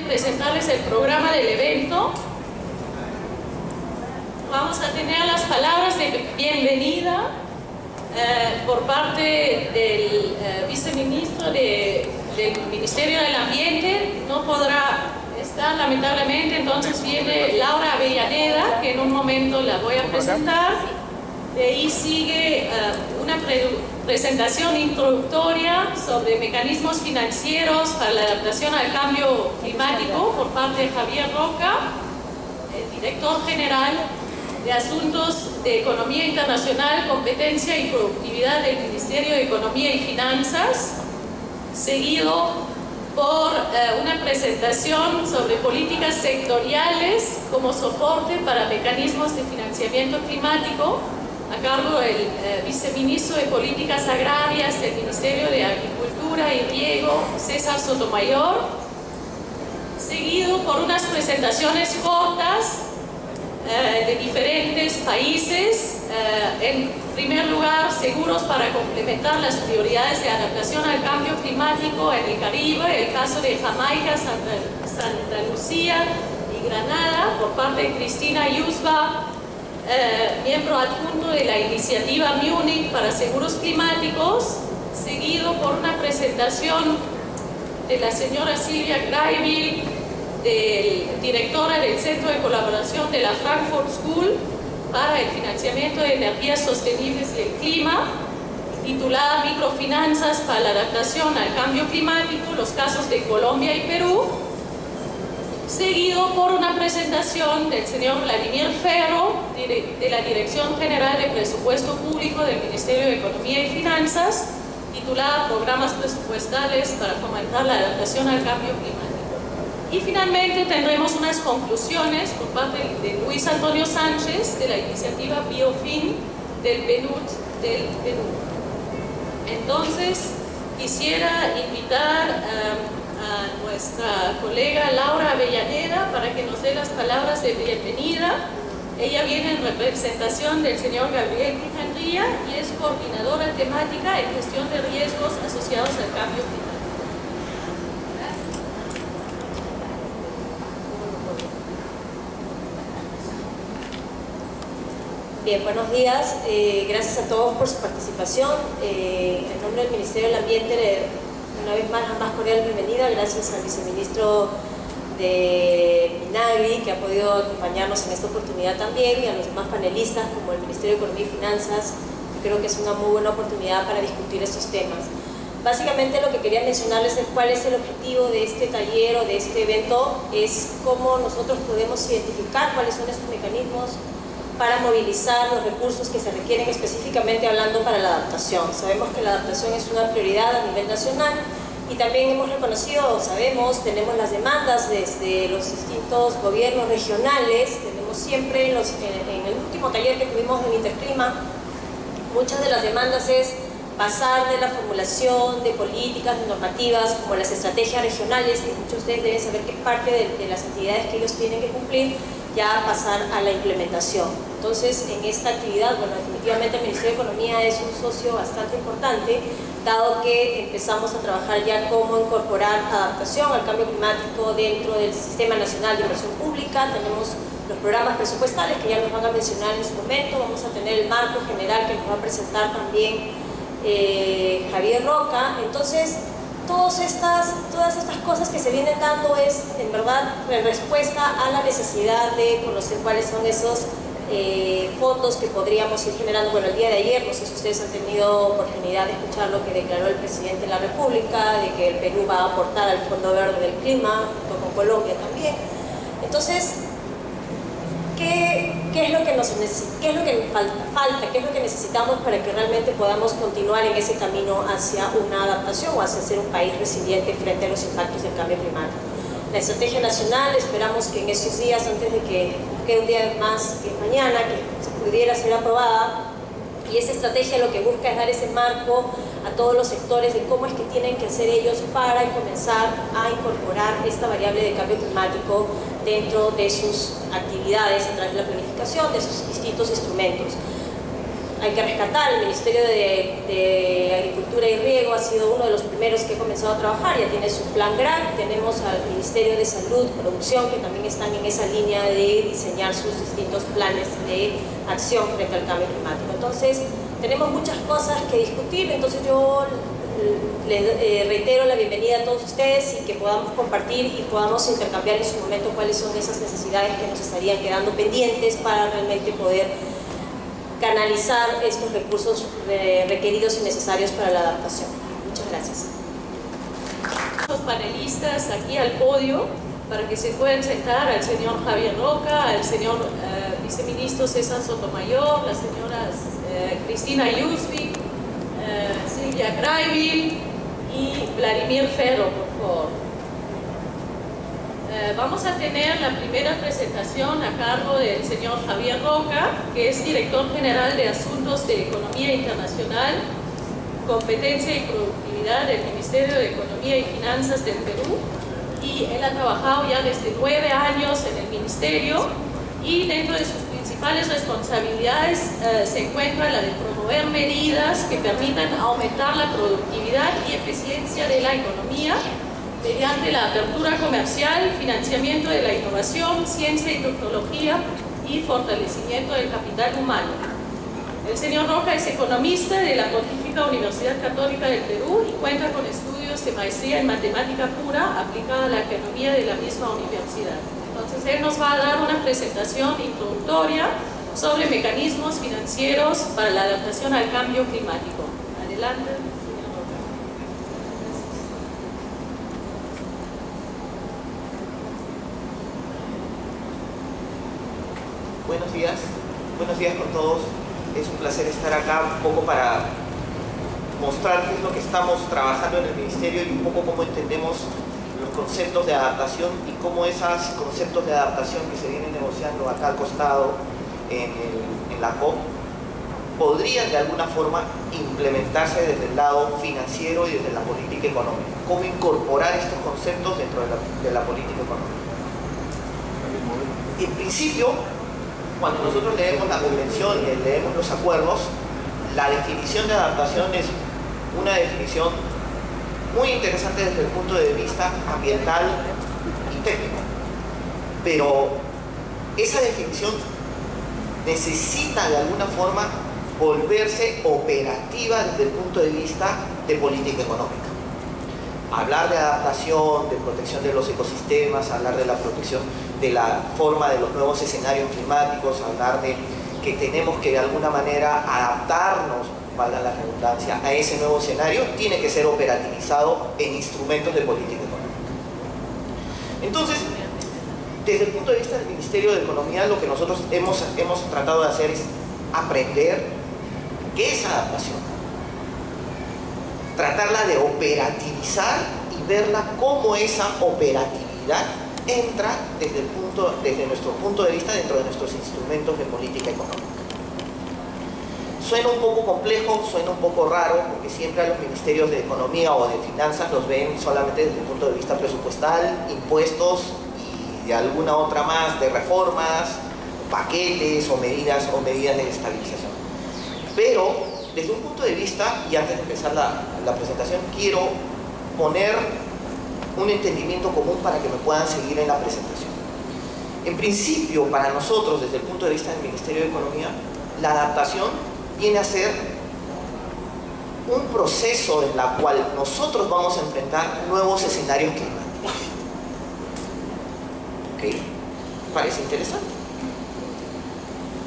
presentarles el programa del evento. Vamos a tener las palabras de bienvenida por parte del viceministro del Ministerio del Ambiente. No podrá estar lamentablemente, entonces viene Laura Avellaneda, que en un momento la voy a presentar. De ahí sigue una presentación introductoria sobre mecanismos financieros para la adaptación al cambio climático por parte de Javier Roca, el director general de Asuntos de Economía Internacional, Competencia y Productividad del Ministerio de Economía y Finanzas, seguido por una presentación sobre políticas sectoriales como soporte para mecanismos de financiamiento climático, a cargo del viceministro de Políticas Agrarias del Ministerio de Agricultura y Riego, César Sotomayor, seguido por unas presentaciones cortas de diferentes países. En primer lugar, seguros para complementar las prioridades de adaptación al cambio climático en el Caribe, el caso de Jamaica, Santa Lucía y Granada, por parte de Cristina Yusba, miembro adjunto de la iniciativa Múnich para seguros climáticos, seguido por una presentación de la señora Silvia Greivil, directora del Centro de Colaboración de la Frankfurt School para el Financiamiento de Energías Sostenibles y el Clima, titulada Microfinanzas para la Adaptación al Cambio Climático, los casos de Colombia y Perú, seguido por una presentación del señor Vladimir Ferro, de la Dirección General de Presupuesto Público del Ministerio de Economía y Finanzas, titulada Programas Presupuestales para fomentar la adaptación al cambio climático. Y finalmente tendremos unas conclusiones por parte de Luis Antonio Sánchez, de la iniciativa Biofin del PNUD del Perú. Entonces, quisiera invitar a nuestra colega Laura Avellaneda para que nos dé las palabras de bienvenida. Ella viene en representación del señor Gabriel Quintanilla y es coordinadora temática en gestión de riesgos asociados al cambio climático. Bien, buenos días. Gracias a todos por su participación. En nombre del Ministerio del Ambiente, una vez más, la más cordial bienvenida. Gracias al viceministro de Minagri, que ha podido acompañarnos en esta oportunidad también, y a los demás panelistas, como el Ministerio de Economía y Finanzas. Creo que es una muy buena oportunidad para discutir estos temas. Básicamente lo que quería mencionarles es cuál es el objetivo de este taller o de este evento, es cómo nosotros podemos identificar cuáles son estos mecanismos para movilizar los recursos que se requieren, específicamente hablando para la adaptación. Sabemos que la adaptación es una prioridad a nivel nacional y también hemos reconocido, sabemos, tenemos las demandas desde los distintos gobiernos regionales, tenemos siempre en el último taller que tuvimos en Interclima, muchas de las demandas es pasar de la formulación de políticas, de normativas, como las estrategias regionales, que muchos de ustedes deben saber que es parte de las actividades que ellos tienen que cumplir, ya pasar a la implementación. Entonces, en esta actividad, bueno, definitivamente el Ministerio de Economía es un socio bastante importante, dado que empezamos a trabajar ya cómo incorporar adaptación al cambio climático dentro del Sistema Nacional de Inversión Pública. Tenemos los programas presupuestales que ya nos van a mencionar en su momento, vamos a tener el marco general que nos va a presentar también Javier Roca. Entonces, todas estas cosas que se vienen dando es, en verdad, en respuesta a la necesidad de conocer cuáles son esos fondos que podríamos ir generando. Bueno, el día de ayer, no sé si ustedes han tenido oportunidad de escuchar lo que declaró el presidente de la República, de que el Perú va a aportar al Fondo Verde del Clima, junto con Colombia también. Entonces, ¿qué es lo que nos falta? ¿Qué es lo que necesitamos para que realmente podamos continuar en ese camino hacia una adaptación o hacia ser un país resiliente frente a los impactos del cambio climático? La estrategia nacional, esperamos que en estos días, antes de que quede un día más, que es mañana, que se pudiera ser aprobada, y esa estrategia lo que busca es dar ese marco a todos los sectores de cómo es que tienen que hacer ellos para comenzar a incorporar esta variable de cambio climático dentro de sus actividades a través de la planificación, de sus distintos instrumentos. hay que rescatar. El Ministerio de Agricultura y Riego ha sido uno de los primeros que ha comenzado a trabajar, ya tiene su plan GRAC. Tenemos al Ministerio de Salud, Producción, que también están en esa línea de diseñar sus distintos planes de acción frente al cambio climático. Entonces, tenemos muchas cosas que discutir, entonces yo les reitero la bienvenida a todos ustedes y que podamos compartir y podamos intercambiar en su momento cuáles son esas necesidades que nos estarían quedando pendientes para realmente poder canalizar estos recursos requeridos y necesarios para la adaptación. Muchas gracias. Los panelistas aquí al podio para que se puedan sentar, al señor Javier Roca, al señor viceministro César Sotomayor, las señoras Cristina Yusvi, Silvia Kraivil y Vladimir Ferro, por favor. Vamos a tener la primera presentación a cargo del señor Javier Roca, que es director general de Asuntos de Economía Internacional, Competencia y Productividad del Ministerio de Economía y Finanzas del Perú, y él ha trabajado ya desde 9 años en el ministerio, y dentro de sus principales responsabilidades se encuentra la de promover medidas que permitan aumentar la productividad y eficiencia de la economía mediante la apertura comercial, financiamiento de la innovación, ciencia y tecnología y fortalecimiento del capital humano. El señor Roca es economista de la Pontificia Universidad Católica del Perú y cuenta con estudios de maestría en matemática pura aplicada a la economía de la misma universidad. Entonces, él nos va a dar una presentación introductoria sobre mecanismos financieros para la adaptación al cambio climático. Adelante, señor Roca. Buenos días con todos. Es un placer estar acá un poco para mostrar qué es lo que estamos trabajando en el Ministerio y un poco cómo entendemos los conceptos de adaptación y cómo esos conceptos de adaptación que se vienen negociando acá al costado en la COP podrían de alguna forma implementarse desde el lado financiero y desde la política económica. Cómo incorporar estos conceptos dentro de la política económica. En principio, cuando nosotros leemos la convención y leemos los acuerdos, la definición de adaptación es una definición muy interesante desde el punto de vista ambiental y técnico. Pero esa definición necesita de alguna forma volverse operativa desde el punto de vista de política económica. Hablar de adaptación, de protección de los ecosistemas, hablar de la protección de la forma de los nuevos escenarios climáticos, hablar de que tenemos que de alguna manera adaptarnos, valga la redundancia, a ese nuevo escenario, tiene que ser operativizado en instrumentos de política económica. Entonces, desde el punto de vista del Ministerio de Economía, lo que nosotros hemos tratado de hacer es aprender qué es adaptación, tratarla de operativizar y verla cómo esa operatividad entra desde nuestro punto de vista dentro de nuestros instrumentos de política económica. Suena un poco complejo, suena un poco raro, porque siempre a los ministerios de Economía o de Finanzas los ven solamente desde el punto de vista presupuestal, impuestos y de alguna otra más de reformas, paquetes o medidas de estabilización. Pero desde un punto de vista, y antes de empezar la presentación, quiero poner un entendimiento común para que me puedan seguir en la presentación. En principio, para nosotros, desde el punto de vista del Ministerio de Economía, la adaptación viene a ser un proceso en el cual nosotros vamos a enfrentar nuevos escenarios climáticos. ¿Ok? Parece interesante.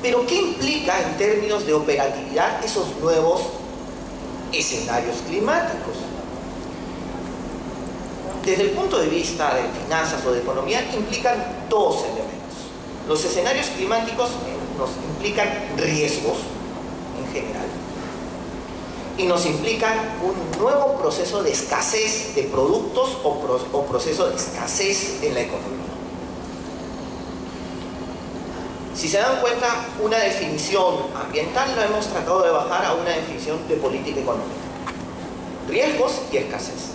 Pero ¿qué implica en términos de operatividad esos nuevos escenarios climáticos? Desde el punto de vista de finanzas o de economía, implican dos elementos. Los escenarios climáticos nos implican riesgos en general y nos implican un nuevo proceso de escasez de productos o proceso de escasez en la economía. Si se dan cuenta, una definición ambiental la hemos tratado de bajar a una definición de política económica. Riesgos y escasez.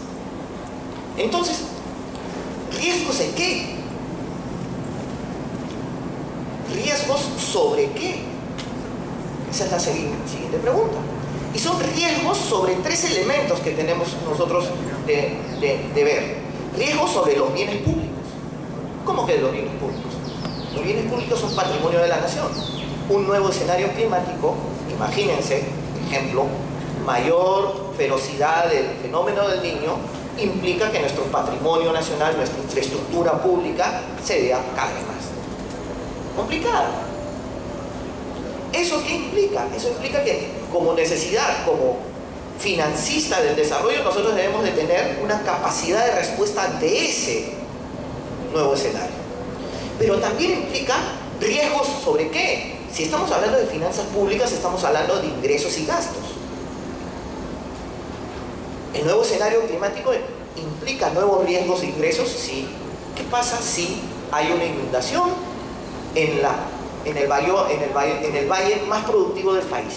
Entonces, ¿riesgos en qué? ¿Riesgos sobre qué? Esa es la siguiente pregunta. Y son riesgos sobre 3 elementos que tenemos nosotros de ver. Riesgos sobre los bienes públicos. ¿Cómo que los bienes públicos? Los bienes públicos son patrimonio de la nación. Un nuevo escenario climático, imagínense, ejemplo, mayor ferocidad del fenómeno del Niño, implica que nuestro patrimonio nacional, nuestra infraestructura pública se vea cada vez más complicada. ¿Eso qué implica? Eso implica que como necesidad, como financista del desarrollo, nosotros debemos de tener una capacidad de respuesta ante ese nuevo escenario. Pero también implica riesgos sobre qué. Si estamos hablando de finanzas públicas, estamos hablando de ingresos y gastos. El nuevo escenario climático implica nuevos riesgos e ingresos, sí. ¿Qué pasa si hay una inundación en el valle más productivo del país?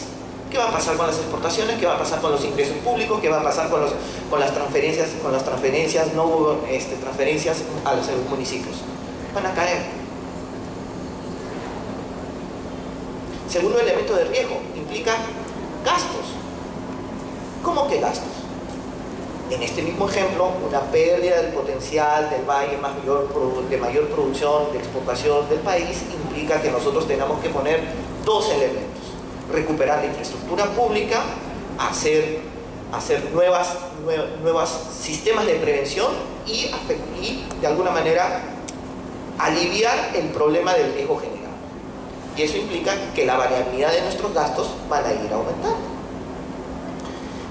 ¿Qué va a pasar con las exportaciones? ¿Qué va a pasar con los ingresos públicos? ¿Qué va a pasar con las transferencias a los municipios? Van a caer. Segundo elemento de riesgo, implica gastos. ¿Cómo que gastos? En este mismo ejemplo, una pérdida del potencial del valle de mayor producción, de exportación del país, implica que nosotros tenemos que poner 2 elementos. Recuperar la infraestructura pública, hacer nuevos sistemas de prevención y de alguna manera aliviar el problema del riesgo general. Y eso implica que la variabilidad de nuestros gastos van a ir aumentando.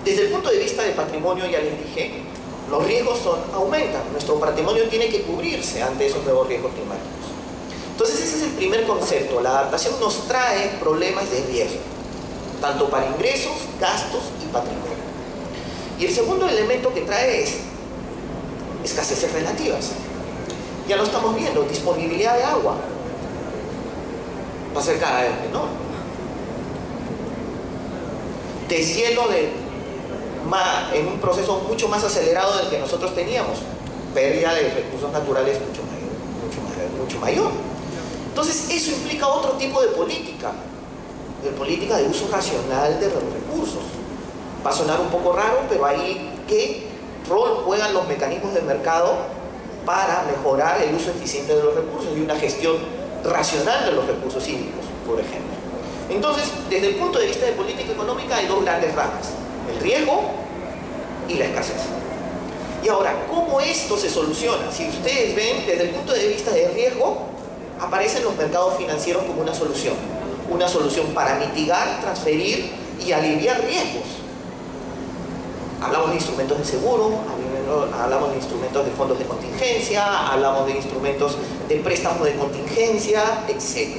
Desde el punto de vista del patrimonio, ya les dije, los riesgos aumentan. Nuestro patrimonio tiene que cubrirse ante esos nuevos riesgos climáticos. Entonces ese es el primer concepto. La adaptación nos trae problemas de riesgo, tanto para ingresos, gastos y patrimonio. Y el segundo elemento que trae es escaseces relativas. Ya lo estamos viendo, disponibilidad de agua va a ser cada vez menor. Deshielo en un proceso mucho más acelerado del que nosotros teníamos. Pérdida de recursos naturales mucho mayor. Entonces eso implica otro tipo de política de uso racional de los recursos. Va a sonar un poco raro, pero ahí ¿qué rol juegan los mecanismos del mercado para mejorar el uso eficiente de los recursos y una gestión racional de los recursos hídricos, por ejemplo? Entonces, desde el punto de vista de política económica hay 2 grandes ramas: el riesgo y la escasez. Y ahora, ¿cómo esto se soluciona? Si ustedes ven, desde el punto de vista del riesgo, aparecen los mercados financieros como una solución para mitigar, transferir y aliviar riesgos. Hablamos de instrumentos de seguro, hablamos de instrumentos de fondos de contingencia, hablamos de instrumentos de préstamo de contingencia, etc.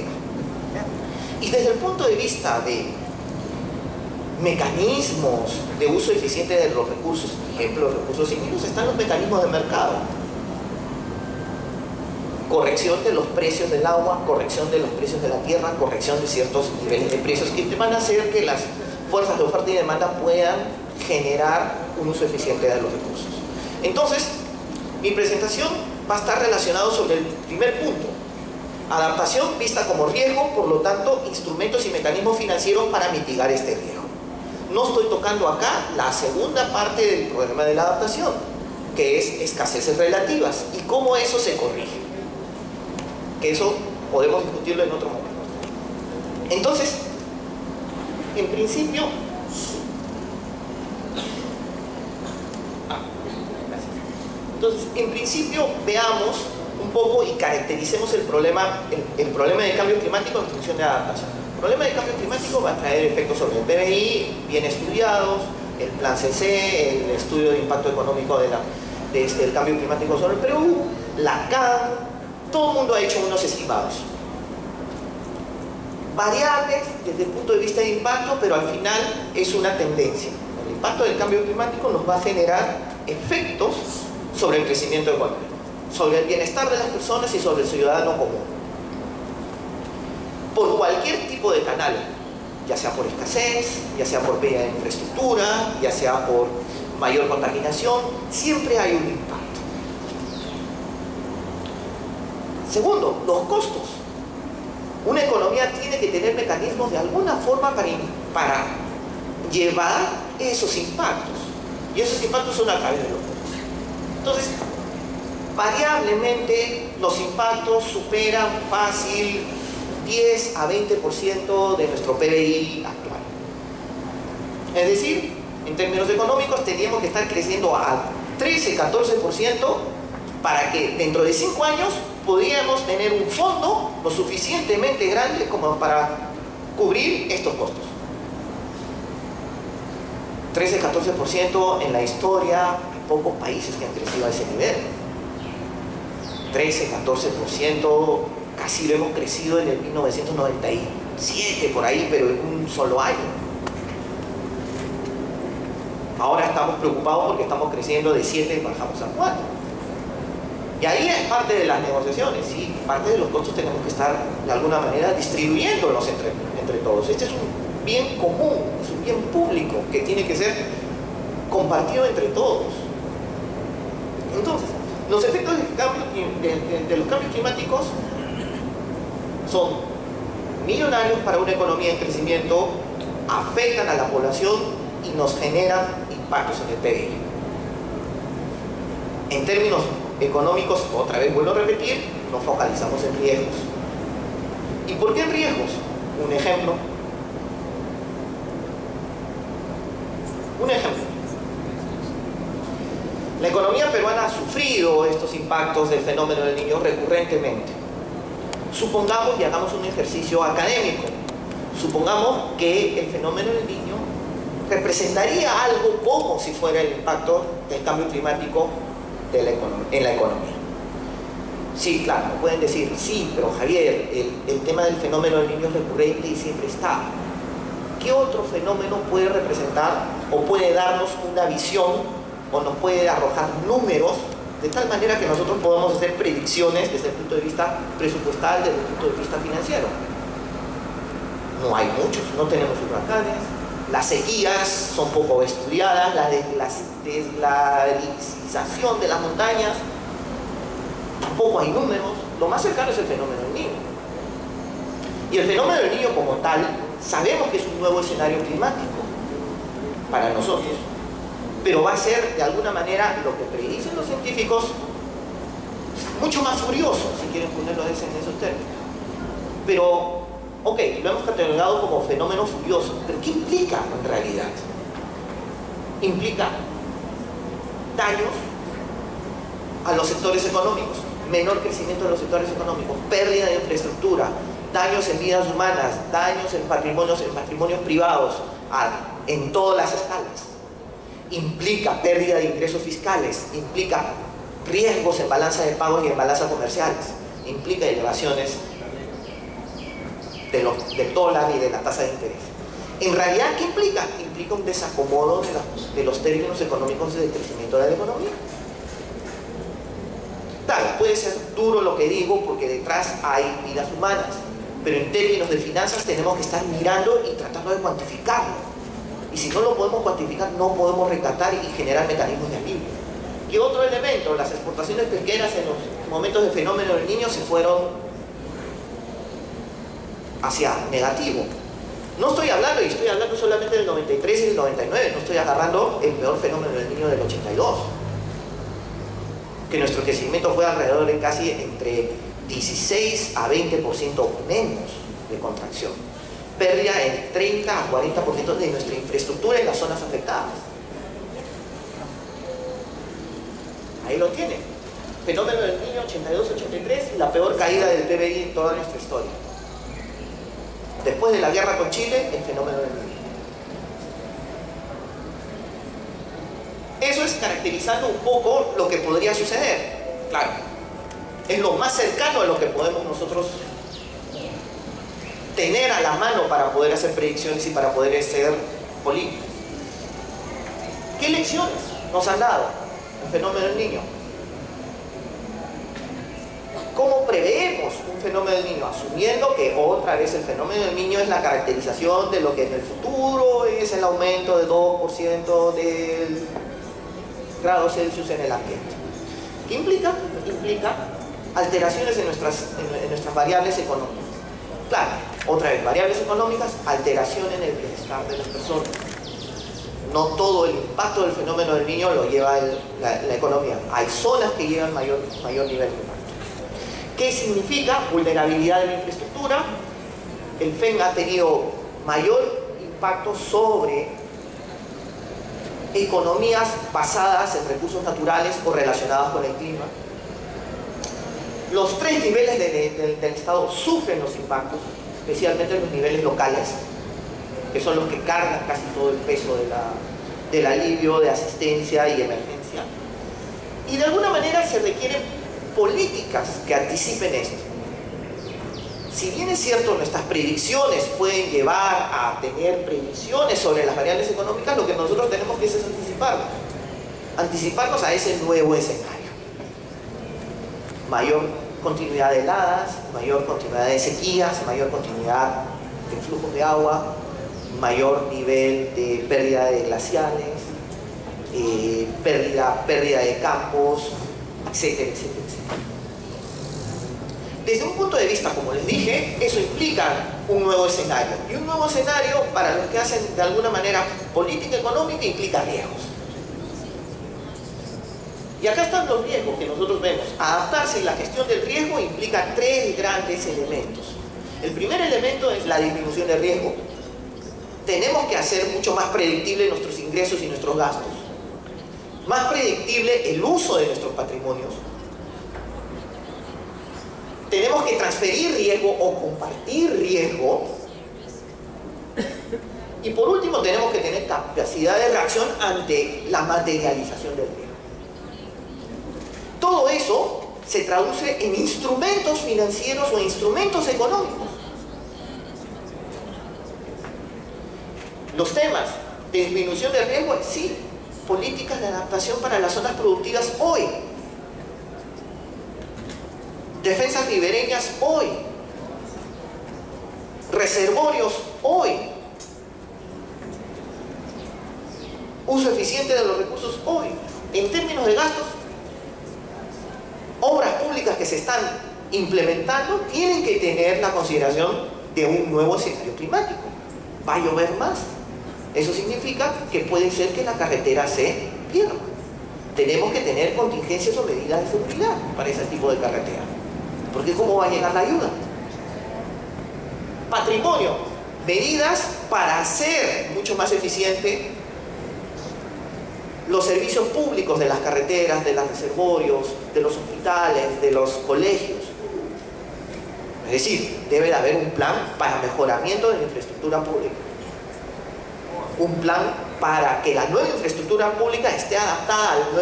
Y desde el punto de vista de mecanismos de uso eficiente de los recursos, por ejemplo, los recursos hídricos, están los mecanismos de mercado. Corrección de los precios del agua, corrección de los precios de la tierra, corrección de ciertos niveles de precios que van a hacer que las fuerzas de oferta y demanda puedan generar un uso eficiente de los recursos. Entonces, mi presentación va a estar relacionada sobre el primer punto: adaptación vista como riesgo, por lo tanto, instrumentos y mecanismos financieros para mitigar este riesgo. No estoy tocando acá la segunda parte del problema de la adaptación, que es escaseces relativas y cómo eso se corrige. Que eso podemos discutirlo en otro momento. Entonces, en principio, veamos un poco y caractericemos el problema de cambio climático en función de adaptación. El problema de cambio climático va a traer efectos sobre el PBI, bien estudiados, el Plan CC, el estudio de impacto económico del cambio climático sobre el Perú, la CAN. Todo el mundo ha hecho unos estimados. Variables desde el punto de vista de impacto, pero al final es una tendencia. El impacto del cambio climático nos va a generar efectos sobre el crecimiento económico, sobre el bienestar de las personas y sobre el ciudadano común. Por cualquier tipo de canal, ya sea por escasez, ya sea por pérdida de infraestructura, ya sea por mayor contaminación, siempre hay un impacto. Segundo, los costos. Una economía tiene que tener mecanismos de alguna forma para llevar esos impactos. Y esos impactos son a través de los costos. Entonces, variablemente los impactos superan fácil 10 a 20% de nuestro PBI actual. Es decir, en términos económicos tendríamos que estar creciendo a 13-14% para que dentro de 5 años podríamos tener un fondo lo suficientemente grande como para cubrir estos costos. 13-14% en la historia, hay pocos países que han crecido a ese nivel. 13-14% casi lo hemos crecido en el 1997 por ahí, pero en un solo año. Ahora estamos preocupados porque estamos creciendo de 7 y bajamos a 4. Y ahí es parte de las negociaciones, ¿sí? Parte de los costos tenemos que estar de alguna manera distribuyéndolos entre todos. Este es un bien común, es un bien público que tiene que ser compartido entre todos. Entonces, los efectos de los cambios climáticos son millonarios para una economía en crecimiento, afectan a la población y nos generan impactos en el PIB. En términos económicos, otra vez vuelvo a repetir, nos focalizamos en riesgos. ¿Y por qué en riesgos? Un ejemplo. La economía peruana ha sufrido estos impactos del fenómeno del Niño recurrentemente. Supongamos y hagamos un ejercicio académico. Supongamos que el fenómeno del Niño representaría algo como si fuera el impacto del cambio climático en la economía. Sí, claro, pueden decir, sí, pero Javier, el tema del fenómeno del Niño es recurrente y siempre está. ¿Qué otro fenómeno puede representar o puede darnos una visión o nos puede arrojar números de tal manera que nosotros podamos hacer predicciones desde el punto de vista presupuestal, desde el punto de vista financiero? No hay muchos, no tenemos huracanes, las sequías son poco estudiadas, la deslarización de las montañas, tampoco hay números. Lo más cercano es el fenómeno del Niño. Y el fenómeno del Niño como tal, sabemos que es un nuevo escenario climático para nosotros, pero va a ser de alguna manera lo que predicen los científicos mucho más furioso, si quieren ponerlo en esos términos. Pero, ok, lo hemos catalogado como fenómeno furioso, pero ¿qué implica en realidad? Implica daños a los sectores económicos, menor crecimiento de los sectores económicos, pérdida de infraestructura, daños en vidas humanas, daños en patrimonios privados, en todas las escalas. Implica pérdida de ingresos fiscales, implica riesgos en balanza de pagos y en balanzas comerciales, implica elevaciones del dólar y de la tasa de interés. En realidad, ¿qué implica? Implica un desacomodo de los términos económicos de crecimiento de la economía. Claro, puede ser duro lo que digo porque detrás hay vidas humanas, pero en términos de finanzas tenemos que estar mirando y tratando de cuantificarlo. Y si no lo podemos cuantificar, no podemos rescatar y generar mecanismos de alivio. Y otro elemento, las exportaciones pesqueras en los momentos de fenómeno del Niño se fueron hacia negativo. No estoy hablando, y estoy hablando solamente del 93 y del 99, no estoy agarrando el peor fenómeno del Niño del 82. Que nuestro crecimiento fue alrededor de casi entre 16 a 20% menos de contracción. Pérdida en 30 a 40% de nuestra infraestructura en las zonas afectadas. Ahí lo tienen. Fenómeno del Niño 82-83, la peor caída del PBI en toda nuestra historia. Después de la guerra con Chile, el fenómeno del Niño. Eso es caracterizando un poco lo que podría suceder. Claro, es lo más cercano a lo que podemos nosotros tener a la mano para poder hacer predicciones y para poder hacer políticas. ¿Qué lecciones nos han dado el fenómeno del Niño? ¿Cómo preveemos un fenómeno del Niño? Asumiendo que otra vez el fenómeno del Niño es la caracterización de lo que en el futuro es el aumento de 2% del grado Celsius en el ambiente. ¿Qué implica? Implica alteraciones en nuestras variables económicas. Claro, otra vez, variables económicas, alteración en el bienestar de las personas. No todo el impacto del fenómeno del Niño lo lleva la economía. Hay zonas que llevan mayor nivel de impacto. ¿Qué significa? Vulnerabilidad de la infraestructura. El FEN ha tenido mayor impacto sobre economías basadas en recursos naturales o relacionadas con el clima. Los tres niveles del Estado sufren los impactos, especialmente los niveles locales, que son los que cargan casi todo el peso del alivio, de asistencia y emergencia. Y de alguna manera se requieren políticas que anticipen esto. Si bien es cierto, nuestras predicciones pueden llevar a tener predicciones sobre las variables económicas, lo que nosotros tenemos que hacer es anticiparnos a ese nuevo escenario. Mayor continuidad de heladas, mayor continuidad de sequías, mayor continuidad de flujos de agua, mayor nivel de pérdida de glaciales, pérdida de campos, etcétera, etcétera, etcétera. Desde un punto de vista, como les dije, eso implica un nuevo escenario. Y un nuevo escenario, para los que hacen de alguna manera política económica, implica riesgos. Y acá están los riesgos que nosotros vemos. Adaptarse y la gestión del riesgo implica tres grandes elementos. El primer elemento es la disminución de riesgo. Tenemos que hacer mucho más predictible nuestros ingresos y nuestros gastos. Más predictible el uso de nuestros patrimonios. Tenemos que transferir riesgo o compartir riesgo. Y por último, tenemos que tener capacidad de reacción ante la materialización del riesgo. Todo eso se traduce en instrumentos financieros o instrumentos económicos. Los temas de disminución de riesgo, sí. Políticas de adaptación para las zonas productivas hoy. Defensas ribereñas hoy. Reservorios hoy. Uso eficiente de los recursos hoy. En términos de gastos, obras públicas que se están implementando tienen que tener la consideración de un nuevo escenario climático. Va a llover más. Eso significa que puede ser que la carretera se pierda. Tenemos que tener contingencias o medidas de seguridad para ese tipo de carretera. Porque ¿cómo va a llegar la ayuda? Patrimonio. Medidas para hacer mucho más eficiente los servicios públicos de las carreteras, de los reservorios, de los hospitales, de los colegios. Es decir, debe de haber un plan para mejoramiento de la infraestructura pública. Un plan para que la nueva infraestructura pública esté adaptada al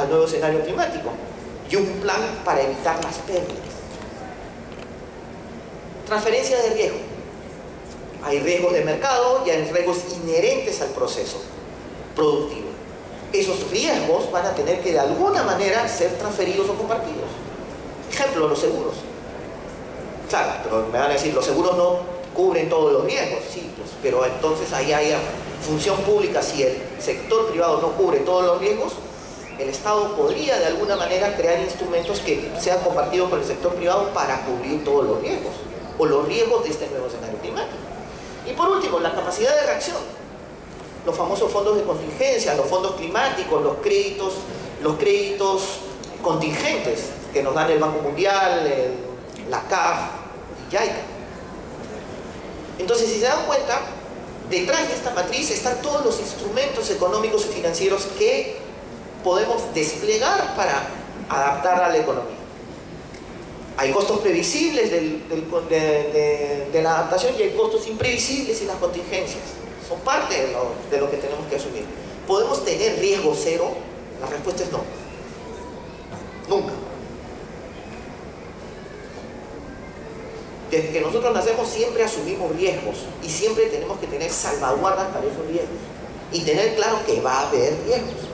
nuevo escenario climático. Y un plan para evitar las pérdidas. Transferencia de riesgo. Hay riesgos de mercado y hay riesgos inherentes al proceso productivo. Esos riesgos van a tener que de alguna manera ser transferidos o compartidos. Ejemplo, los seguros. Claro, pero me van a decir, los seguros no cubren todos los riesgos. Sí, pues, pero entonces ahí hay función pública. Si el sector privado no cubre todos los riesgos, el Estado podría de alguna manera crear instrumentos que sean compartidos con el sector privado para cubrir todos los riesgos o los riesgos de este nuevo escenario climático. Y por último, la capacidad de reacción. Los famosos fondos de contingencia, los fondos climáticos, los créditos contingentes que nos dan el Banco Mundial, la CAF y JICA. Entonces, si se dan cuenta, detrás de esta matriz están todos los instrumentos económicos y financieros que podemos desplegar para adaptar a la economía. Hay costos previsibles de la adaptación y hay costos imprevisibles y las contingencias. Son parte de lo que tenemos que asumir. ¿Podemos tener riesgo cero? La respuesta es no. Nunca. Desde que nosotros nacemos siempre asumimos riesgos y siempre tenemos que tener salvaguardas para esos riesgos y tener claro que va a haber riesgos.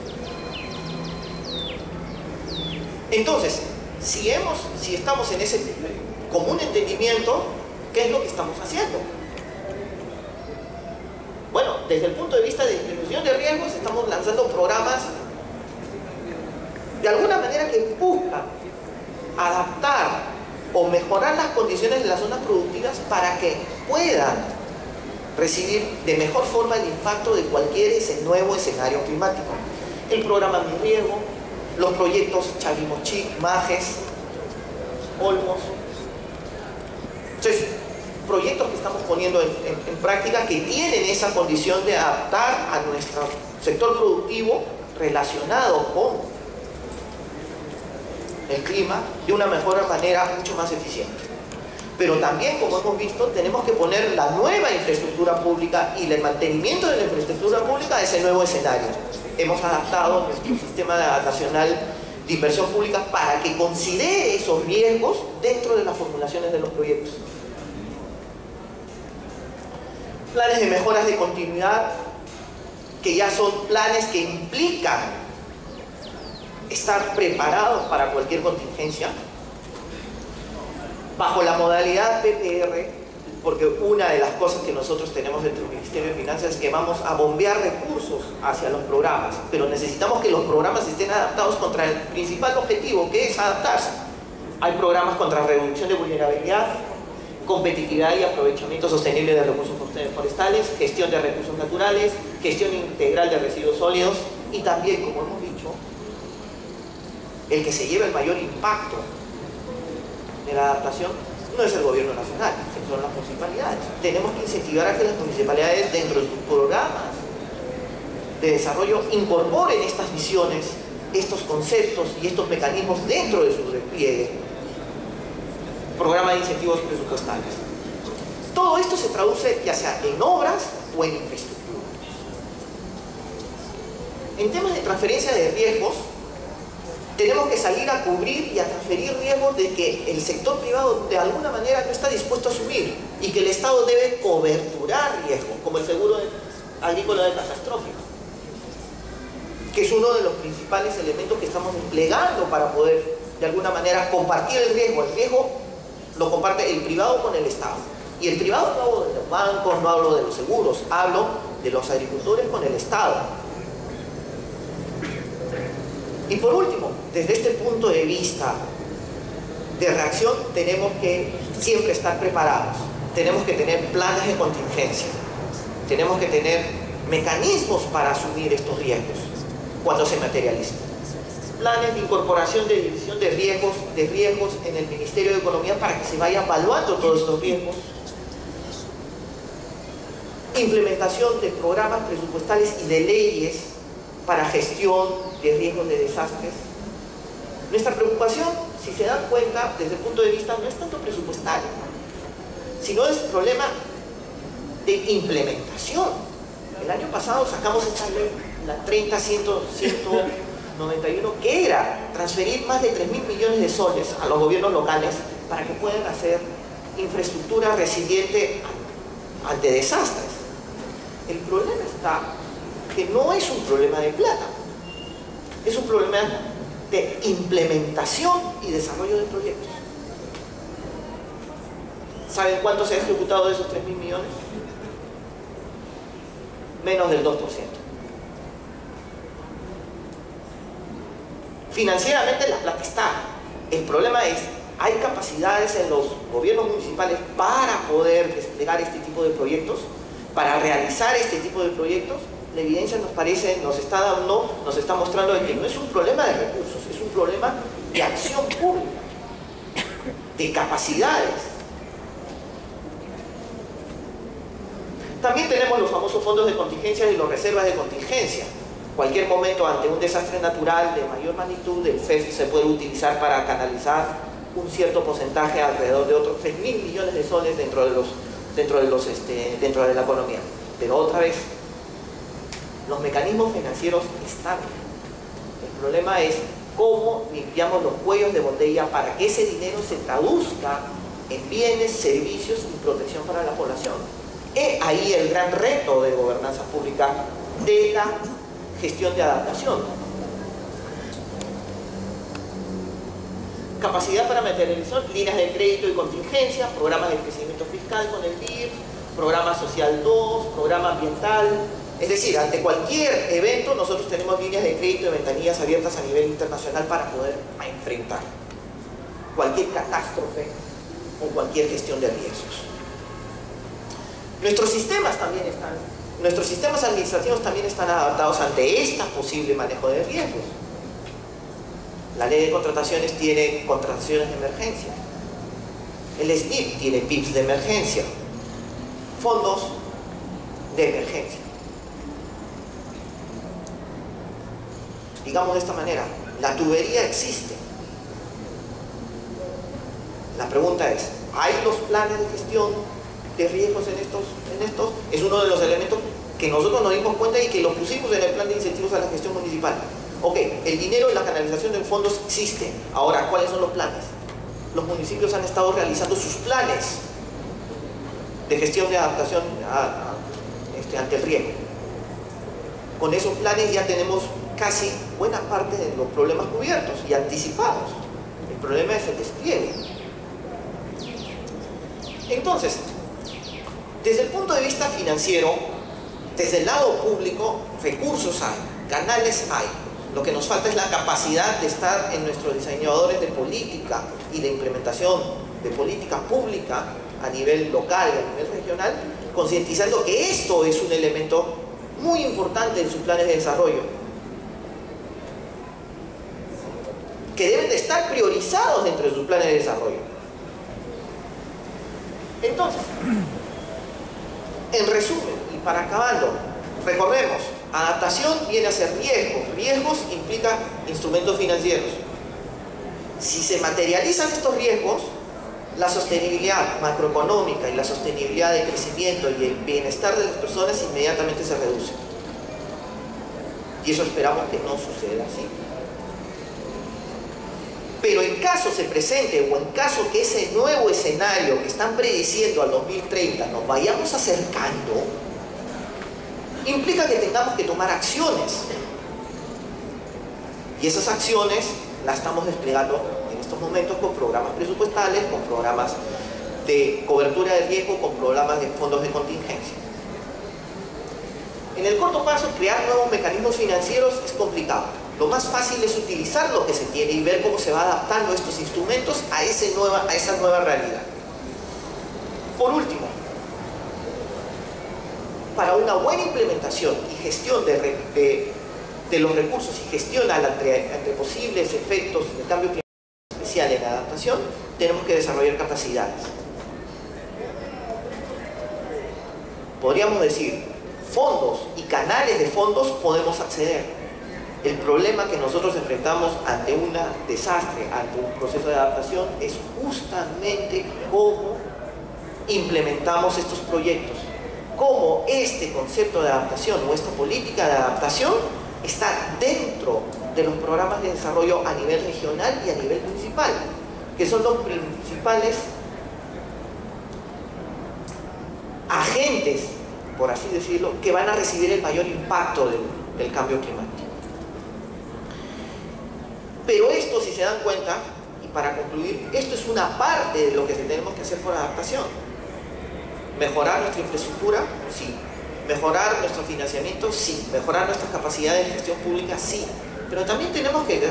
Entonces, si estamos en ese común entendimiento, ¿qué es lo que estamos haciendo? Bueno, desde el punto de vista de disminución de riesgos, estamos lanzando programas de alguna manera que buscan adaptar o mejorar las condiciones de las zonas productivas para que puedan recibir de mejor forma el impacto de cualquier nuevo escenario climático. El programa Mi Riego, los proyectos Chavimochic, Majes, Olmos. Entonces, proyectos que estamos poniendo en práctica que tienen esa condición de adaptar a nuestro sector productivo relacionado con el clima de una mejor manera, mucho más eficiente. Pero también, como hemos visto, tenemos que poner la nueva infraestructura pública y el mantenimiento de la infraestructura pública a ese nuevo escenario. Hemos adaptado nuestro sistema nacional de inversión pública para que considere esos riesgos dentro de las formulaciones de los proyectos. Planes de mejoras de continuidad, que ya son planes que implican estar preparados para cualquier contingencia, bajo la modalidad PPR, porque una de las cosas que nosotros tenemos dentro del Ministerio de Finanzas es que vamos a bombear recursos hacia los programas, pero necesitamos que los programas estén adaptados contra el principal objetivo, que es adaptarse. Hay programas contra reducción de vulnerabilidad, competitividad y aprovechamiento sostenible de recursos forestales, gestión de recursos naturales, gestión integral de residuos sólidos y también, como hemos dicho, el que se lleva el mayor impacto de la adaptación no es el gobierno nacional, son las municipalidades. Tenemos que incentivar a que las municipalidades dentro de sus programas de desarrollo incorporen estas visiones, estos conceptos y estos mecanismos dentro de su despliegue. Programa de incentivos presupuestales. Todo esto se traduce ya sea en obras o en infraestructura. En temas de transferencia de riesgos, tenemos que salir a cubrir y a transferir riesgos de que el sector privado de alguna manera no está dispuesto a asumir y que el Estado debe coberturar riesgos, como el seguro agrícola de catastrófico, que es uno de los principales elementos que estamos desplegando para poder de alguna manera compartir el riesgo. El riesgo lo comparte el privado con el Estado. Y el privado no hablo de los bancos, no hablo de los seguros, hablo de los agricultores con el Estado. Y por último, desde este punto de vista de reacción, tenemos que siempre estar preparados. Tenemos que tener planes de contingencia. Tenemos que tener mecanismos para asumir estos riesgos cuando se materialicen. Planes de incorporación de división de riesgos en el Ministerio de Economía para que se vaya evaluando todos estos riesgos. Implementación de programas presupuestales y de leyes para gestión de riesgos de desastres. Nuestra preocupación, si se dan cuenta, desde el punto de vista no es tanto presupuestario, sino es el problema de implementación. El año pasado sacamos esta ley, la 30-191, que era transferir más de 3.000 millones de soles a los gobiernos locales para que puedan hacer infraestructura resiliente ante desastres. El problema está que no es un problema de plata, es un problema de implementación y desarrollo de proyectos. ¿Saben cuánto se ha ejecutado de esos 3.000 millones? Menos del 2%. Financieramente la plata está. El problema es, ¿hay capacidades en los gobiernos municipales para poder desplegar este tipo de proyectos? Para realizar este tipo de proyectos. La evidencia nos está mostrando que no es un problema de recursos, es un problema de acción pública, de capacidades. También tenemos los famosos fondos de contingencia y las reservas de contingencia. Cualquier momento ante un desastre natural de mayor magnitud, el FEF se puede utilizar para canalizar un cierto porcentaje, alrededor de otros 3.000 millones de soles dentro de la economía. Pero otra vez, los mecanismos financieros están. El problema es cómo limpiamos los cuellos de botella para que ese dinero se traduzca en bienes, servicios y protección para la población. Es ahí el gran reto de gobernanza pública de la gestión de adaptación. Capacidad para materialización, líneas de crédito y contingencia, programas de crecimiento fiscal con el BIR, programa social 2, programa ambiental. Es decir, ante cualquier evento nosotros tenemos líneas de crédito y ventanillas abiertas a nivel internacional para poder enfrentar cualquier catástrofe o cualquier gestión de riesgos. Nuestros sistemas administrativos también están adaptados ante este posible manejo de riesgos. La ley de contrataciones tiene contrataciones de emergencia. El SNIP tiene PIBs de emergencia. Fondos de emergencia. Digamos de esta manera, la tubería existe. La pregunta es, ¿hay los planes de gestión de riesgos en estos? Es uno de los elementos que nosotros nos dimos cuenta y que lo pusimos en el plan de incentivos a la gestión municipal. Ok, el dinero y la canalización de fondos existe. Ahora, ¿cuáles son los planes? Los municipios han estado realizando sus planes de gestión de adaptación ante el riesgo. Con esos planes ya tenemos casi buena parte de los problemas cubiertos y anticipados. El problema es el despliegue. Entonces, desde el punto de vista financiero, desde el lado público, recursos hay, canales hay. Lo que nos falta es la capacidad de estar en nuestros diseñadores de política y de implementación de política pública a nivel local y a nivel regional, concientizando que esto es un elemento muy importante en sus planes de desarrollo, que deben de estar priorizados dentro de sus planes de desarrollo. Entonces, en resumen, y para acabarlo, recordemos, adaptación viene a ser riesgos. Riesgos implica instrumentos financieros. Si se materializan estos riesgos, la sostenibilidad macroeconómica y la sostenibilidad de crecimiento y el bienestar de las personas inmediatamente se reduce. Y eso esperamos que no suceda así. Pero en caso se presente o en caso que ese nuevo escenario que están prediciendo al 2030 nos vayamos acercando, implica que tengamos que tomar acciones. Y esas acciones las estamos desplegando en estos momentos con programas presupuestales, con programas de cobertura de riesgo, con programas de fondos de contingencia. En el corto plazo, crear nuevos mecanismos financieros es complicado. Lo más fácil es utilizar lo que se tiene y ver cómo se va adaptando estos instrumentos a esa nueva realidad. Por último, para una buena implementación y gestión de los recursos y gestión ante posibles efectos de cambio climático especial en la adaptación, tenemos que desarrollar capacidades. Podríamos decir, fondos y canales de fondos podemos acceder. El problema que nosotros enfrentamos ante un desastre, ante un proceso de adaptación, es justamente cómo implementamos estos proyectos. Cómo este concepto de adaptación o esta política de adaptación está dentro de los programas de desarrollo a nivel regional y a nivel municipal, que son los principales agentes, por así decirlo, que van a recibir el mayor impacto del cambio climático. Pero esto, si se dan cuenta, y para concluir, esto es una parte de lo que tenemos que hacer por adaptación. Mejorar nuestra infraestructura, sí. Mejorar nuestro financiamiento, sí. Mejorar nuestras capacidades de gestión pública, sí. Pero también tenemos que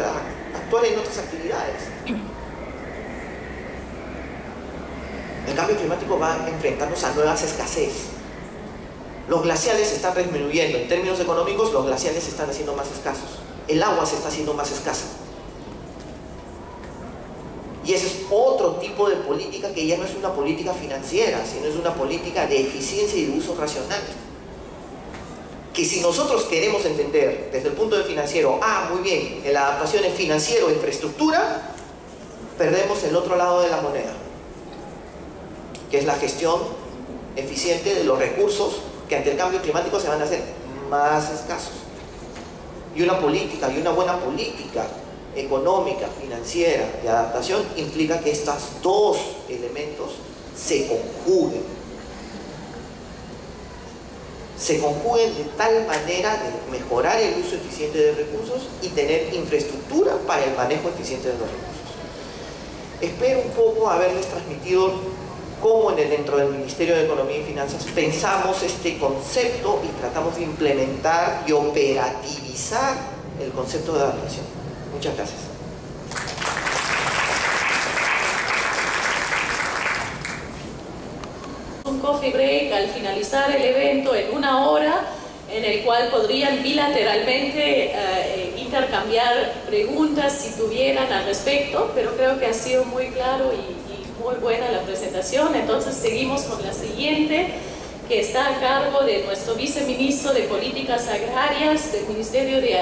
actuar en otras actividades. El cambio climático va a enfrentarnos a nuevas escasez. Los glaciales se están disminuyendo. En términos económicos, los glaciales se están haciendo más escasos. El agua se está haciendo más escasa. Y ese es otro tipo de política que ya no es una política financiera, sino es una política de eficiencia y de uso racional. Que si nosotros queremos entender desde el punto de financiero, muy bien, en la adaptación es financiero, infraestructura, perdemos el otro lado de la moneda, que es la gestión eficiente de los recursos que ante el cambio climático se van a hacer más escasos. Y una política, y una buena política económica, financiera, de adaptación, implica que estos dos elementos se conjuguen. Se conjuguen de tal manera de mejorar el uso eficiente de recursos y tener infraestructura para el manejo eficiente de los recursos. Espero un poco haberles transmitido cómo dentro del Ministerio de Economía y Finanzas pensamos este concepto y tratamos de implementar y operativizar el concepto de adaptación. Muchas gracias. coffee break al finalizar el evento en 1 hora, en el cual podrían bilateralmente intercambiar preguntas si tuvieran al respecto, pero creo que ha sido muy claro y muy buena la presentación. Entonces seguimos con la siguiente, que está a cargo de nuestro viceministro de Políticas Agrarias del Ministerio de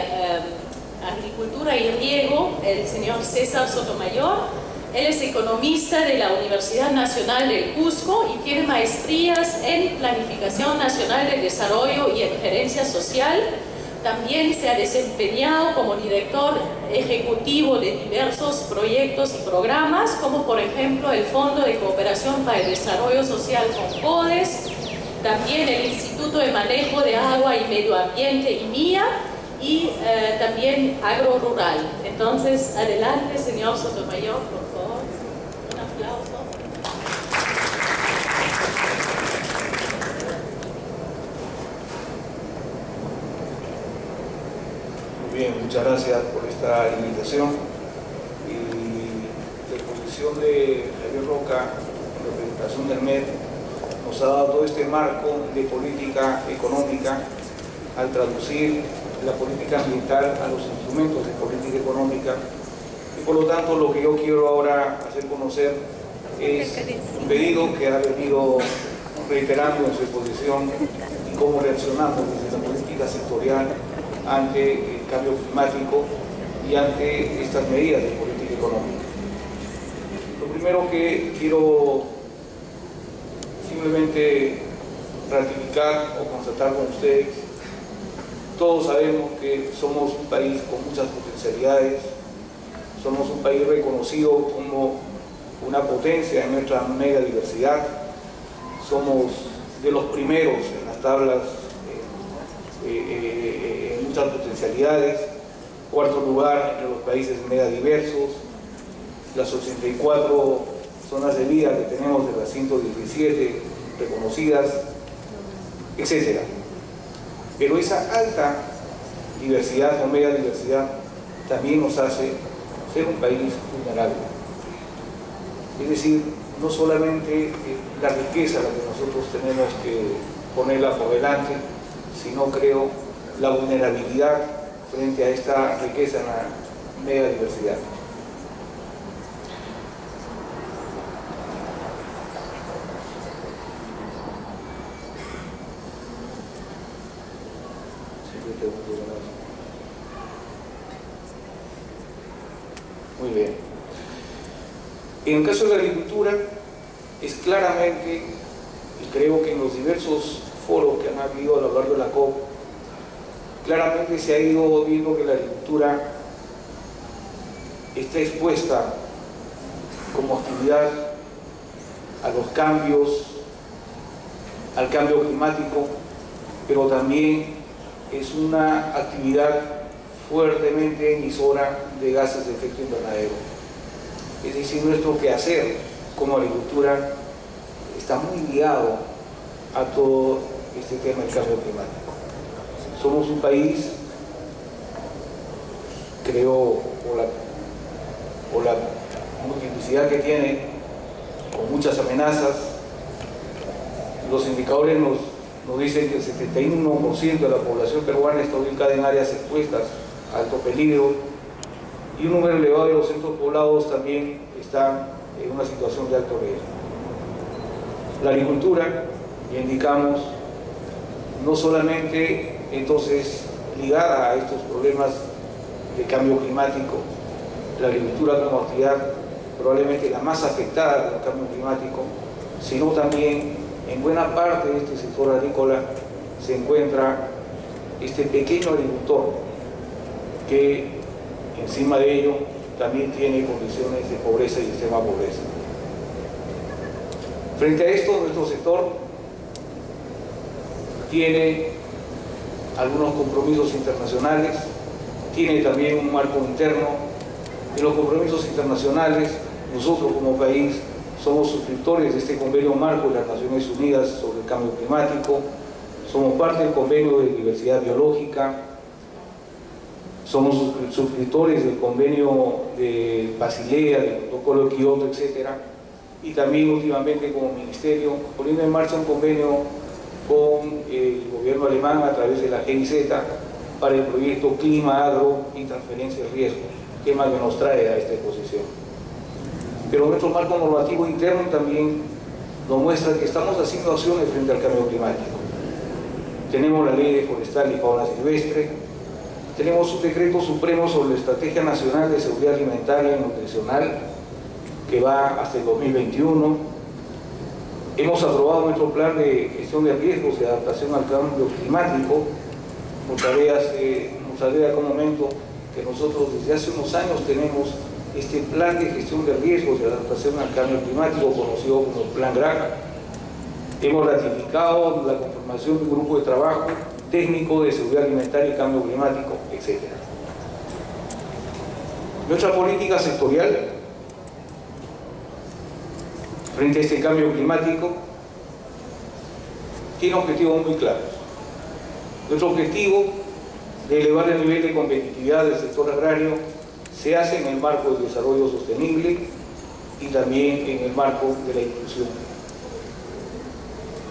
Agricultura y Riego, el señor César Sotomayor. Él es economista de la Universidad Nacional del Cusco y tiene maestrías en Planificación Nacional de Desarrollo y en Gerencia Social. También se ha desempeñado como director ejecutivo de diversos proyectos y programas, como por ejemplo el Fondo de Cooperación para el Desarrollo Social FONCODES, también el Instituto de Manejo de Agua y Medio Ambiente IMIA, y también Agro Rural. Entonces, adelante, señor Sotomayor, por favor. Un aplauso. Muy bien, muchas gracias por esta invitación. Y la exposición de Javier Roca en representación del MED nos ha dado todo este marco de política económica al traducir la política ambiental a los instrumentos de política económica, y por lo tanto lo que yo quiero ahora hacer conocer es un pedido que ha venido reiterando en su exposición y cómo reaccionamos desde la política sectorial ante el cambio climático y ante estas medidas de política económica. Lo primero que quiero simplemente ratificar o constatar con ustedes: todos sabemos que somos un país con muchas potencialidades, somos un país reconocido como una potencia en nuestra mega diversidad, somos de los primeros en las tablas en muchas potencialidades, 4º lugar entre los países mega diversos, las 84 zonas de vida que tenemos de las 117 reconocidas, etc. Pero esa alta diversidad o mega diversidad también nos hace ser un país vulnerable. Es decir, no solamente la riqueza la que nosotros tenemos que ponerla por delante, sino creo la vulnerabilidad frente a esta riqueza en la mega diversidad. Muy bien. En el caso de la agricultura, es claramente, y creo que en los diversos foros que han habido a lo largo de la COP, claramente se ha ido viendo que la agricultura está expuesta como actividad a los cambios, al cambio climático, pero también es una actividad fuertemente emisora de gases de efecto invernadero. Es decir, nuestro quehacer como agricultura está muy ligado a todo este tema del cambio climático. Somos un país, creo, por la multiplicidad que tiene, con muchas amenazas. Los indicadores nos dicen que el 71% de la población peruana está ubicada en áreas expuestas a alto peligro, y un número elevado de los centros poblados también están en una situación de alto riesgo. La agricultura, ya indicamos, no solamente entonces ligada a estos problemas de cambio climático, la agricultura como actividad probablemente la más afectada por el cambio climático, sino también en buena parte de este sector agrícola se encuentra este pequeño agricultor que encima de ello también tiene condiciones de pobreza y extrema pobreza. Frente a esto, nuestro sector tiene algunos compromisos internacionales, tiene también un marco interno. En los compromisos internacionales, nosotros como país somos suscriptores de este convenio marco de las Naciones Unidas sobre el cambio climático, somos parte del convenio de diversidad biológica, somos suscriptores del convenio de Basilea, del protocolo de Kioto, etc. y también últimamente como ministerio poniendo en marcha un convenio con el gobierno alemán a través de la GIZ para el proyecto Clima, Agro y Transferencia de Riesgo, tema que nos trae a esta exposición. Pero nuestro marco normativo interno también nos muestra que estamos haciendo acciones frente al cambio climático. Tenemos la Ley de Forestal y Fauna Silvestre, tenemos un decreto supremo sobre la Estrategia Nacional de Seguridad Alimentaria y Nutricional que va hasta el 2021. Hemos aprobado nuestro plan de gestión de riesgos y adaptación al cambio climático. Nos alegra con un momento que nosotros desde hace unos años tenemos este plan de gestión de riesgos y adaptación al cambio climático conocido como Plan GRAC. Hemos ratificado la conformación de un grupo de trabajo técnico de seguridad alimentaria y cambio climático, etc. Nuestra política sectorial frente a este cambio climático tiene objetivos muy claros. Nuestro objetivo de elevar el nivel de competitividad del sector agrario se hace en el marco del desarrollo sostenible y también en el marco de la inclusión.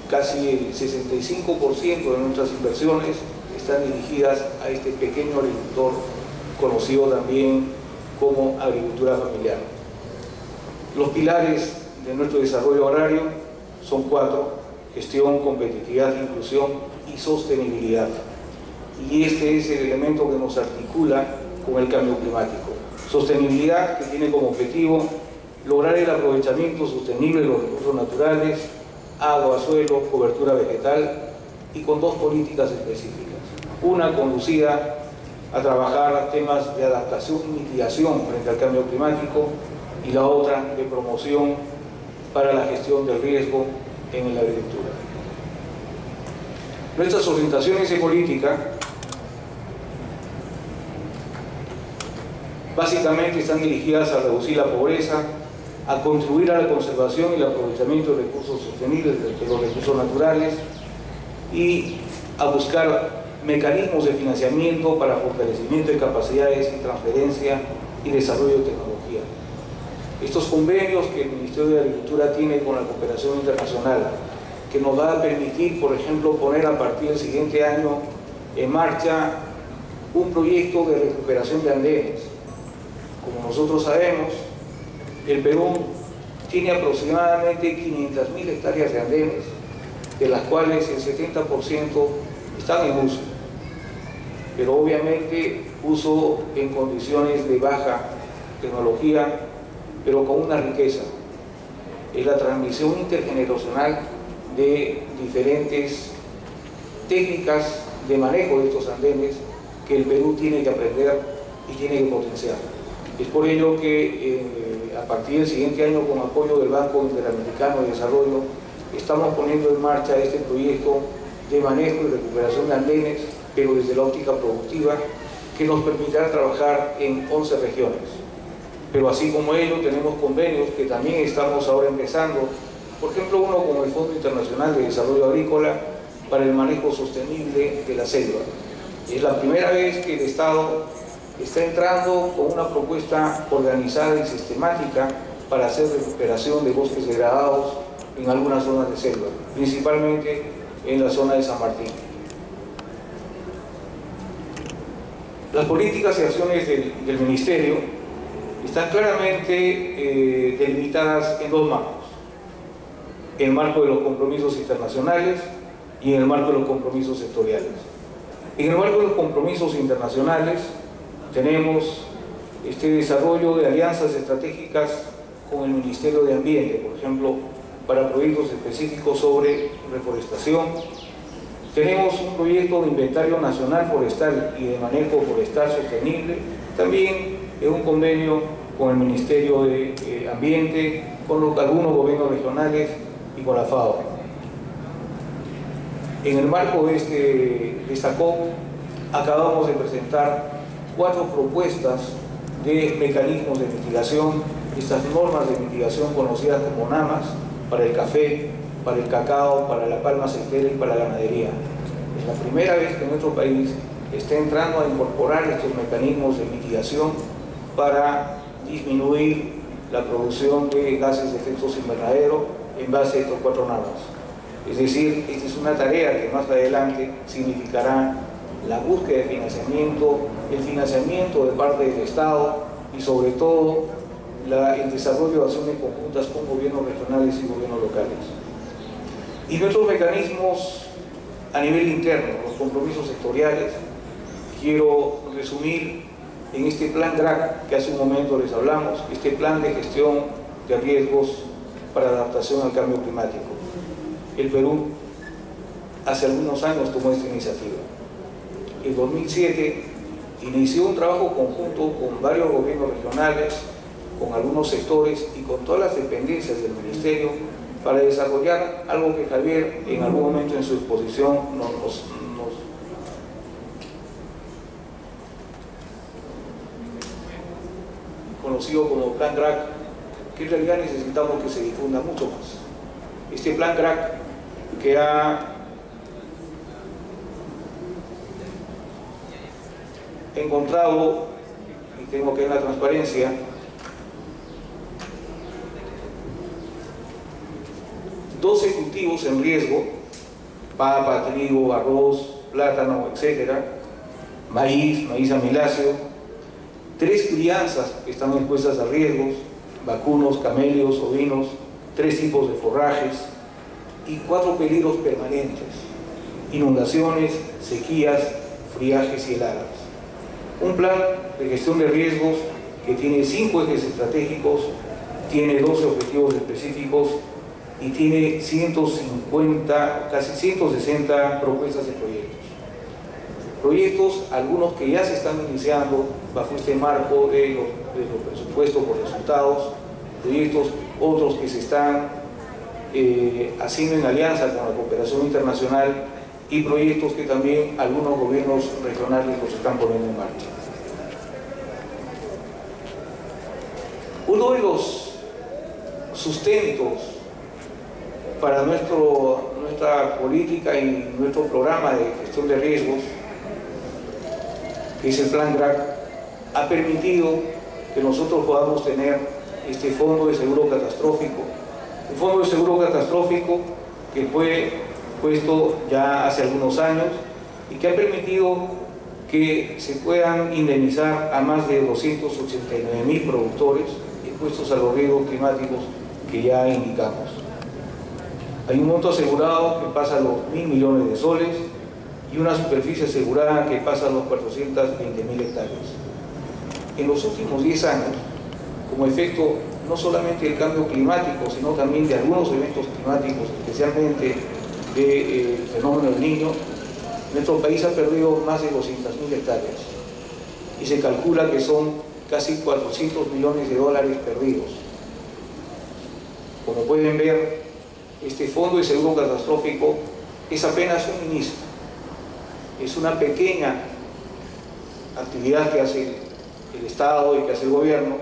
Casi el 65% de nuestras inversiones están dirigidas a este pequeño agricultor, conocido también como agricultura familiar. Los pilares de nuestro desarrollo agrario son 4: gestión, competitividad, inclusión y sostenibilidad. Y este es el elemento que nos articula con el cambio climático. Sostenibilidad, que tiene como objetivo lograr el aprovechamiento sostenible de los recursos naturales, agua, suelo, cobertura vegetal, y con 2 políticas específicas. Una conducida a trabajar temas de adaptación y mitigación frente al cambio climático, y la otra de promoción para la gestión del riesgo en la agricultura. Nuestras orientaciones de política básicamente están dirigidas a reducir la pobreza, a contribuir a la conservación y el aprovechamiento de recursos sostenibles de los recursos naturales y a buscar mecanismos de financiamiento para fortalecimiento de capacidades y transferencia y desarrollo de tecnología. Estos convenios que el Ministerio de Agricultura tiene con la cooperación internacional, que nos va a permitir, por ejemplo, poner a partir del siguiente año en marcha un proyecto de recuperación de andenes. Como nosotros sabemos, el Perú tiene aproximadamente 500.000 hectáreas de andenes, de las cuales el 70% están en uso, pero obviamente uso en condiciones de baja tecnología, pero con una riqueza: es la transmisión intergeneracional de diferentes técnicas de manejo de estos andenes que el Perú tiene que aprender y tiene que potenciar. Es por ello que a partir del siguiente año, con apoyo del Banco Interamericano de Desarrollo, estamos poniendo en marcha este proyecto de manejo y recuperación de andenes, pero desde la óptica productiva, que nos permitirá trabajar en 11 regiones. Pero así como ello, tenemos convenios que también estamos ahora empezando, por ejemplo, uno con el Fondo Internacional de Desarrollo Agrícola para el manejo sostenible de la selva. Es la primera vez que el Estado está entrando con una propuesta organizada y sistemática para hacer recuperación de bosques degradados en algunas zonas de selva, principalmente en la zona de San Martín. Las políticas y acciones del Ministerio están claramente delimitadas en 2 marcos: el marco de los compromisos internacionales y en el marco de los compromisos sectoriales. En el marco de los compromisos internacionales tenemos este desarrollo de alianzas estratégicas con el Ministerio de Ambiente, por ejemplo, para proyectos específicos sobre reforestación. Tenemos un proyecto de inventario nacional forestal y de manejo forestal sostenible, también en un convenio con el Ministerio de Ambiente, con algunos gobiernos regionales y con la FAO. En el marco de esta COP acabamos de presentar 4 propuestas de mecanismos de mitigación, estas normas de mitigación conocidas como NAMAs, para el café, para el cacao, para la palma aceitera y para la ganadería. Es la primera vez que nuestro país está entrando a incorporar estos mecanismos de mitigación para disminuir la producción de gases de efecto invernadero en base a estos 4 nanos. Es decir, esta es una tarea que más adelante significará la búsqueda de financiamiento, el financiamiento de parte del Estado y sobre todo el desarrollo de acciones conjuntas con gobiernos regionales y gobiernos locales. Y nuestros mecanismos a nivel interno, los compromisos sectoriales, quiero resumir en este plan DRAC que hace un momento les hablamos, este plan de gestión de riesgos para adaptación al cambio climático. El Perú hace algunos años tomó esta iniciativa. En 2007 inició un trabajo conjunto con varios gobiernos regionales, con algunos sectores y con todas las dependencias del Ministerio para desarrollar algo que Javier en algún momento en su exposición nos conocido como Plan DRAC, que en realidad necesitamos que se difunda mucho más. Este Plan DRAC que ha encontrado, y tengo que ver la transparencia, 12 cultivos en riesgo: papa, trigo, arroz, plátano, etcétera, maíz amiláceo, 3 crianzas que están expuestas a riesgos: vacunos, camelios, ovinos, 3 tipos de forrajes y 4 peligros permanentes: inundaciones, sequías, friajes y heladas. Un plan de gestión de riesgos que tiene 5 ejes estratégicos, tiene 12 objetivos específicos y tiene 150, casi 160 propuestas de proyectos. Proyectos, algunos que ya se están iniciando bajo este marco de los presupuestos por resultados, proyectos, otros que se están haciendo en alianza con la cooperación internacional y proyectos que también algunos gobiernos regionales los están poniendo en marcha. Uno de los sustentos para nuestra política y nuestro programa de gestión de riesgos, que es el Plan DRAC, ha permitido que nosotros podamos tener este fondo de seguro catastrófico. Un fondo de seguro catastrófico que fue puesto ya hace algunos años y que ha permitido que se puedan indemnizar a más de 289.000 productores expuestos a los riesgos climáticos que ya indicamos. Hay un monto asegurado que pasa a los 1.000 millones de soles y una superficie asegurada que pasa a los 420.000 hectáreas. En los últimos 10 años, como efecto no solamente del cambio climático, sino también de algunos eventos climáticos, especialmente del fenómeno del Niño, nuestro país ha perdido más de 200.000 hectáreas y se calcula que son casi 400 millones de dólares perdidos. Como pueden ver, este fondo de seguro catastrófico es apenas un inicio, es una pequeña actividad que hace el Estado y que hace el gobierno,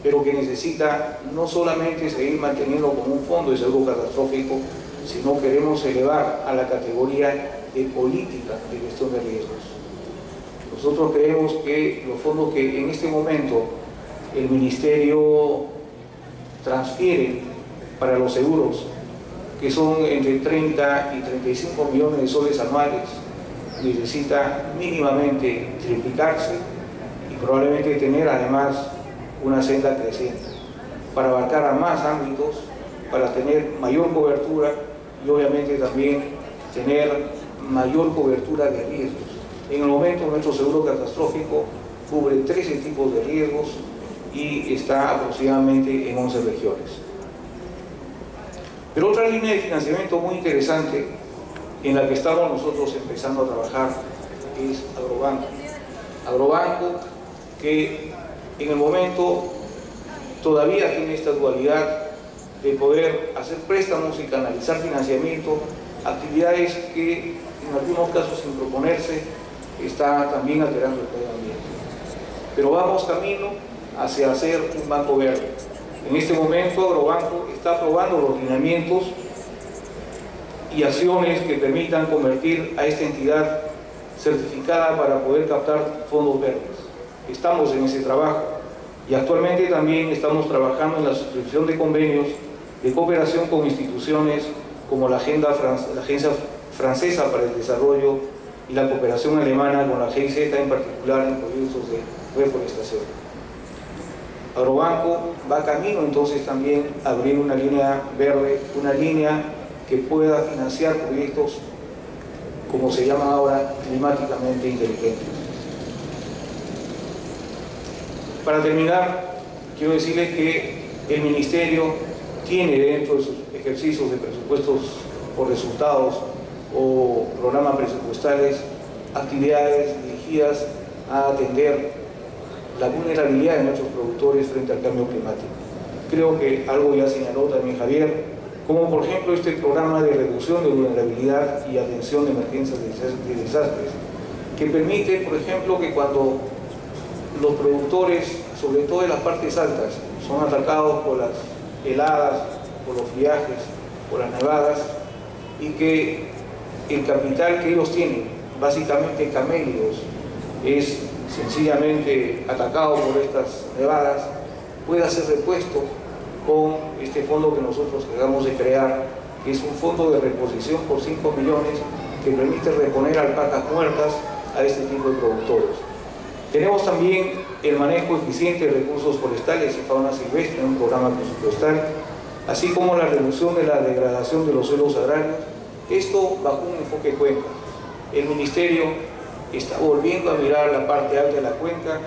pero que necesita no solamente seguir manteniendo como un fondo de seguro catastrófico, sino queremos elevar a la categoría de política de gestión de riesgos. Nosotros creemos que los fondos que en este momento el Ministerio transfiere para los seguros, que son entre 30 y 35 millones de soles anuales, necesita mínimamente triplicarse y probablemente tener además una senda creciente para abarcar a más ámbitos, para tener mayor cobertura y obviamente también tener mayor cobertura de riesgos. En el momento nuestro seguro catastrófico cubre 13 tipos de riesgos y está aproximadamente en 11 regiones. Pero otra línea de financiamiento muy interesante en la que estamos nosotros empezando a trabajar es Agrobanco. Agrobanco que en el momento todavía tiene esta dualidad de poder hacer préstamos y canalizar financiamiento, actividades que en algunos casos sin proponerse está también alterando el medio ambiente. Pero vamos camino hacia hacer un banco verde. En este momento Agrobanco está aprobando los lineamientos y acciones que permitan convertir a esta entidad certificada para poder captar fondos verdes. Estamos en ese trabajo Y actualmente también estamos trabajando en la suscripción de convenios de cooperación con instituciones como la Agencia Francesa para el Desarrollo y la cooperación alemana con la GIZ, en particular en proyectos de reforestación. Agrobanco va camino entonces también a abrir una línea verde, una línea que pueda financiar proyectos, como se llaman ahora, climáticamente inteligentes. Para terminar, quiero decirles que el Ministerio tiene dentro de sus ejercicios de presupuestos por resultados o programas presupuestales actividades dirigidas a atender la vulnerabilidad de nuestros productores frente al cambio climático. Creo que algo ya señaló también Javier, como por ejemplo este programa de reducción de vulnerabilidad y atención de emergencias de desastres, que permite, por ejemplo, que cuando los productores, sobre todo en las partes altas, son atacados por las heladas, por los friajes, por las nevadas, y que el capital que ellos tienen, básicamente camellos, es sencillamente atacado por estas nevadas, pueda ser repuesto con este fondo que nosotros acabamos de crear, que es un fondo de reposición por 5 millones que permite reponer alpacas muertas a este tipo de productores. Tenemos también el manejo eficiente de recursos forestales y fauna silvestre en un programa presupuestal, así como la reducción de la degradación de los suelos agrarios, esto bajo un enfoque cuenca. El Ministerio está volviendo a mirar la parte alta de la cuenca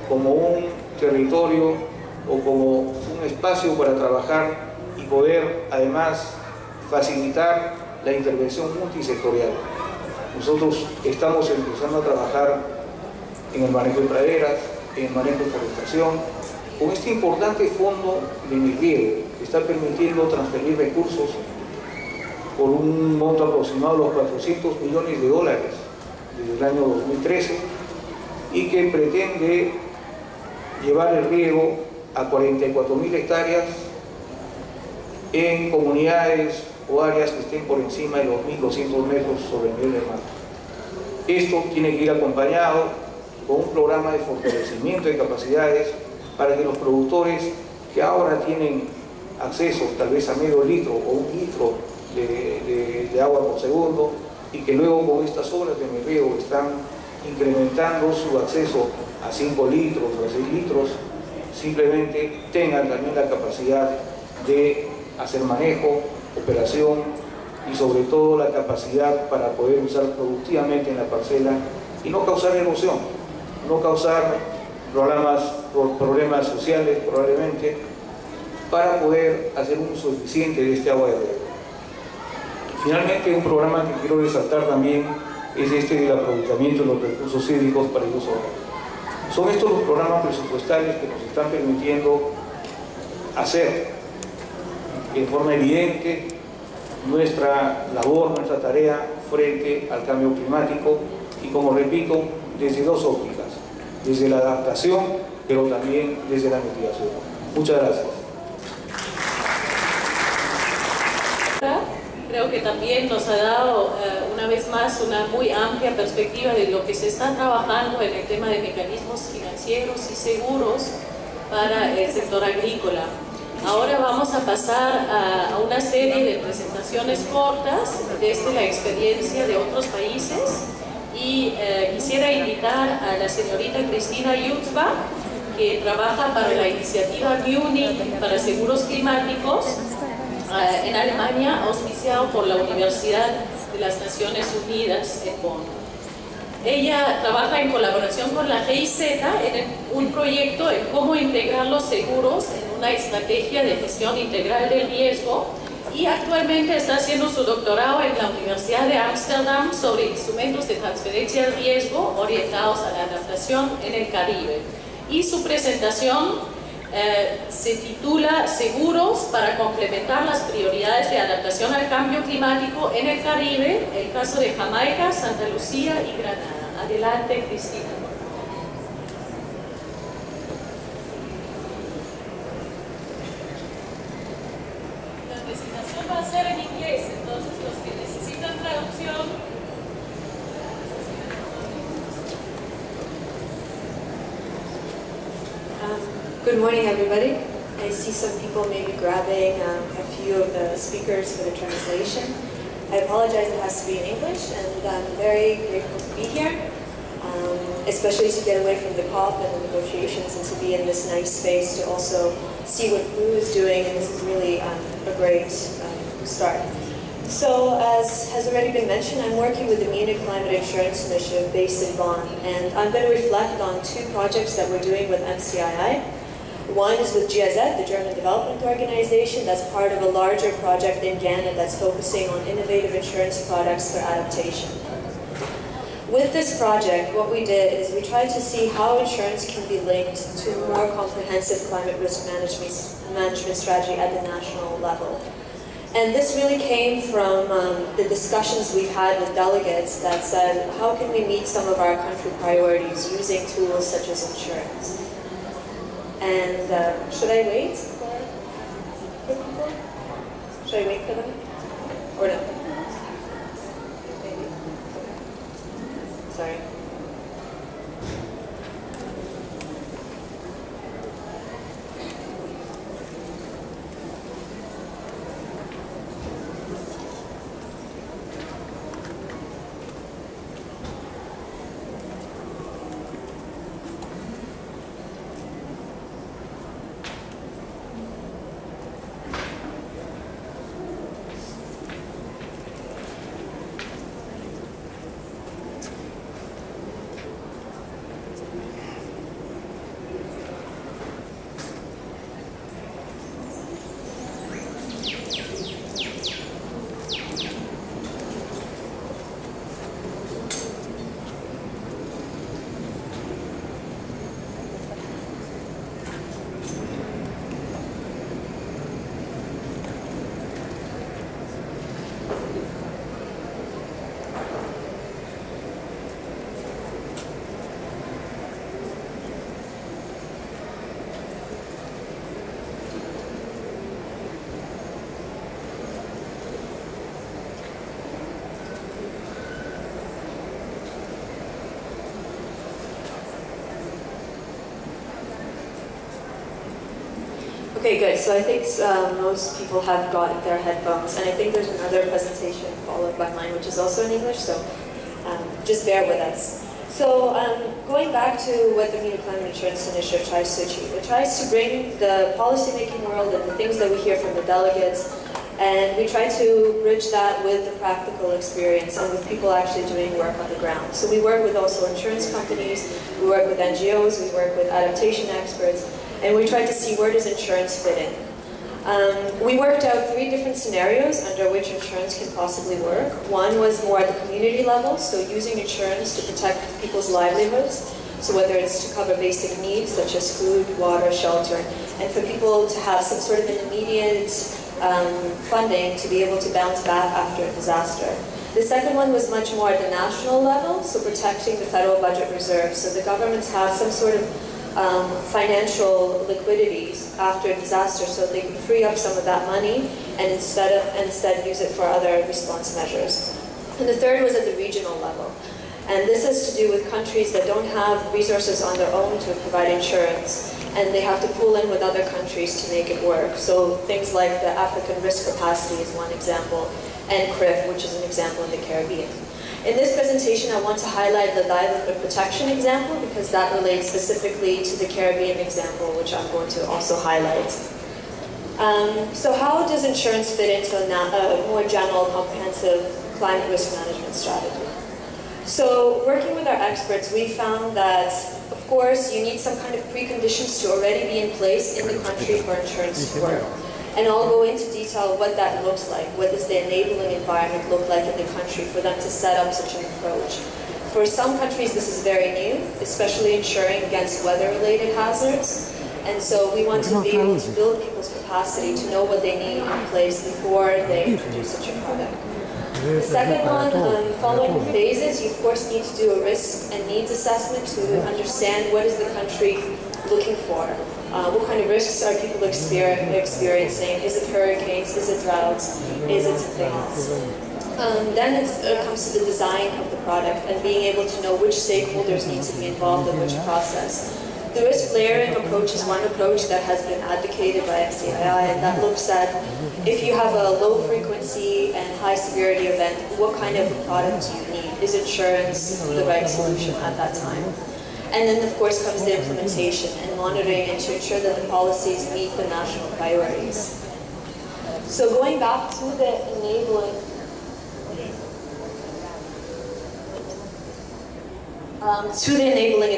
como un territorio o como un espacio para trabajar y poder además facilitar la intervención multisectorial. Nosotros estamos empezando a trabajar en el manejo de praderas, en el manejo de forestación, con este importante fondo de riego que está permitiendo transferir recursos por un monto aproximado de los 400 millones de dólares desde el año 2013 y que pretende llevar el riego a 44.000 hectáreas en comunidades o áreas que estén por encima de los 1.200 metros sobre el nivel del mar. Esto tiene que ir acompañado con un programa de fortalecimiento de capacidades para que los productores que ahora tienen acceso tal vez a medio litro o 1 litro de agua por segundo y que luego con estas obras de riego están incrementando su acceso a 5 litros o a 6 litros, simplemente tengan también la capacidad de hacer manejo, operación y sobre todo la capacidad para poder usar productivamente en la parcela y no causar erosión, no causar problemas sociales probablemente, para poder hacer un uso eficiente de este agua de riego. Finalmente, un programa que quiero resaltar también es este del aprovechamiento de los recursos hídricos para el uso agrícola. Son estos los programas presupuestales que nos están permitiendo hacer en forma evidente nuestra labor, nuestra tarea frente al cambio climático y, como repito, desde dos ópticas, desde la adaptación, pero también desde la mitigación. Muchas gracias. Creo que también nos ha dado una vez más una muy amplia perspectiva de lo que se está trabajando en el tema de mecanismos financieros y seguros para el sector agrícola. Ahora vamos a pasar a una serie de presentaciones cortas desde la experiencia de otros países y quisiera invitar a la señorita Cristina Jutzbach, que trabaja para la iniciativa Munich para seguros climáticos en Alemania, auspiciado por la Universidad de las Naciones Unidas en Bonn. Ella trabaja en colaboración con la GIZ en un proyecto en cómo integrar los seguros en una estrategia de gestión integral del riesgo, y actualmente está haciendo su doctorado en la Universidad de Ámsterdam sobre instrumentos de transferencia de riesgo orientados a la adaptación en el Caribe. Y su presentación se titula Seguros para complementar las prioridades de adaptación al cambio climático en el Caribe, el caso de Jamaica, Santa Lucía y Granada. Adelante, Cristina. La presentación va a ser en inglés, entonces los que necesitan traducción Good morning, everybody. I see some people maybe grabbing a few of the speakers for the translation. I apologize, it has to be in English, and I'm very grateful to be here, especially to get away from the COP and the negotiations and to be in this nice space to also see what Peru is doing, and this is really a great start. So, as has already been mentioned, I'm working with the Munich Climate Insurance Initiative based in Bonn, and I'm going to reflect on two projects that we're doing with MCII. One is with GIZ, the German Development Organization, that's part of a larger project in Ghana that's focusing on innovative insurance products for adaptation. With this project, what we did is we tried to see how insurance can be linked to a more comprehensive climate risk management strategy at the national level. And this really came from the discussions we've had with delegates that said, how can we meet some of our country priorities using tools such as insurance? And should I wait for people? Should I wait for them? Or no? Maybe? Sorry. Okay, good. So I think most people have got their headphones, and I think there's another presentation followed by mine, which is also in English, so just bear with us. So going back to what the Munich Climate Insurance Initiative tries to achieve, it tries to bring the policymaking world and the things that we hear from the delegates, and we try to bridge that with the practical experience and with people actually doing work on the ground. So we work with also insurance companies, we work with NGOs, we work with adaptation experts, and we tried to see where does insurance fit in. We worked out 3 different scenarios under which insurance can possibly work. One was more at the community level, so using insurance to protect people's livelihoods. So whether it's to cover basic needs such as food, water, shelter, and for people to have some sort of an immediate funding to be able to bounce back after a disaster. The second one was much more at the national level, so protecting the federal budget reserves. So the governments have some sort of financial liquidities after a disaster, so they can free up some of that money and instead use it for other response measures. And the third was at the regional level. And this has to do with countries that don't have resources on their own to provide insurance, and they have to pull in with other countries to make it work. So things like the African Risk Capacity is one example, and CRIF, which is an example in the Caribbean. In this presentation, I want to highlight the livelihood protection example because that relates specifically to the Caribbean example, which I'm going to also highlight. So how does insurance fit into a more general, comprehensive climate risk management strategy? So working with our experts, we found that, of course, you need some kind of preconditions to already be in place in the country for insurance to work. And I'll go into detail what that looks like. What does the enabling environment look like in the country for them to set up such an approach? For some countries, this is very new, especially insuring against weather-related hazards. And so we want to be able to build people's capacity to know what they need in place before they introduce such a product. The second one, following the phases, you of course need to do a risk and needs assessment to understand what is the country looking for. What kind of risks are people experiencing? Is it hurricanes? Is it droughts? Is it something else? Then it comes to the design of the product and being able to know which stakeholders need to be involved in which process. The risk layering approach is one approach that has been advocated by FCII, and that looks at if you have a low frequency and high severity event, what kind of product do you need? Is insurance the right solution at that time? And then of course comes the implementation and monitoring and to ensure that the policies meet the national priorities. So going back to the enabling,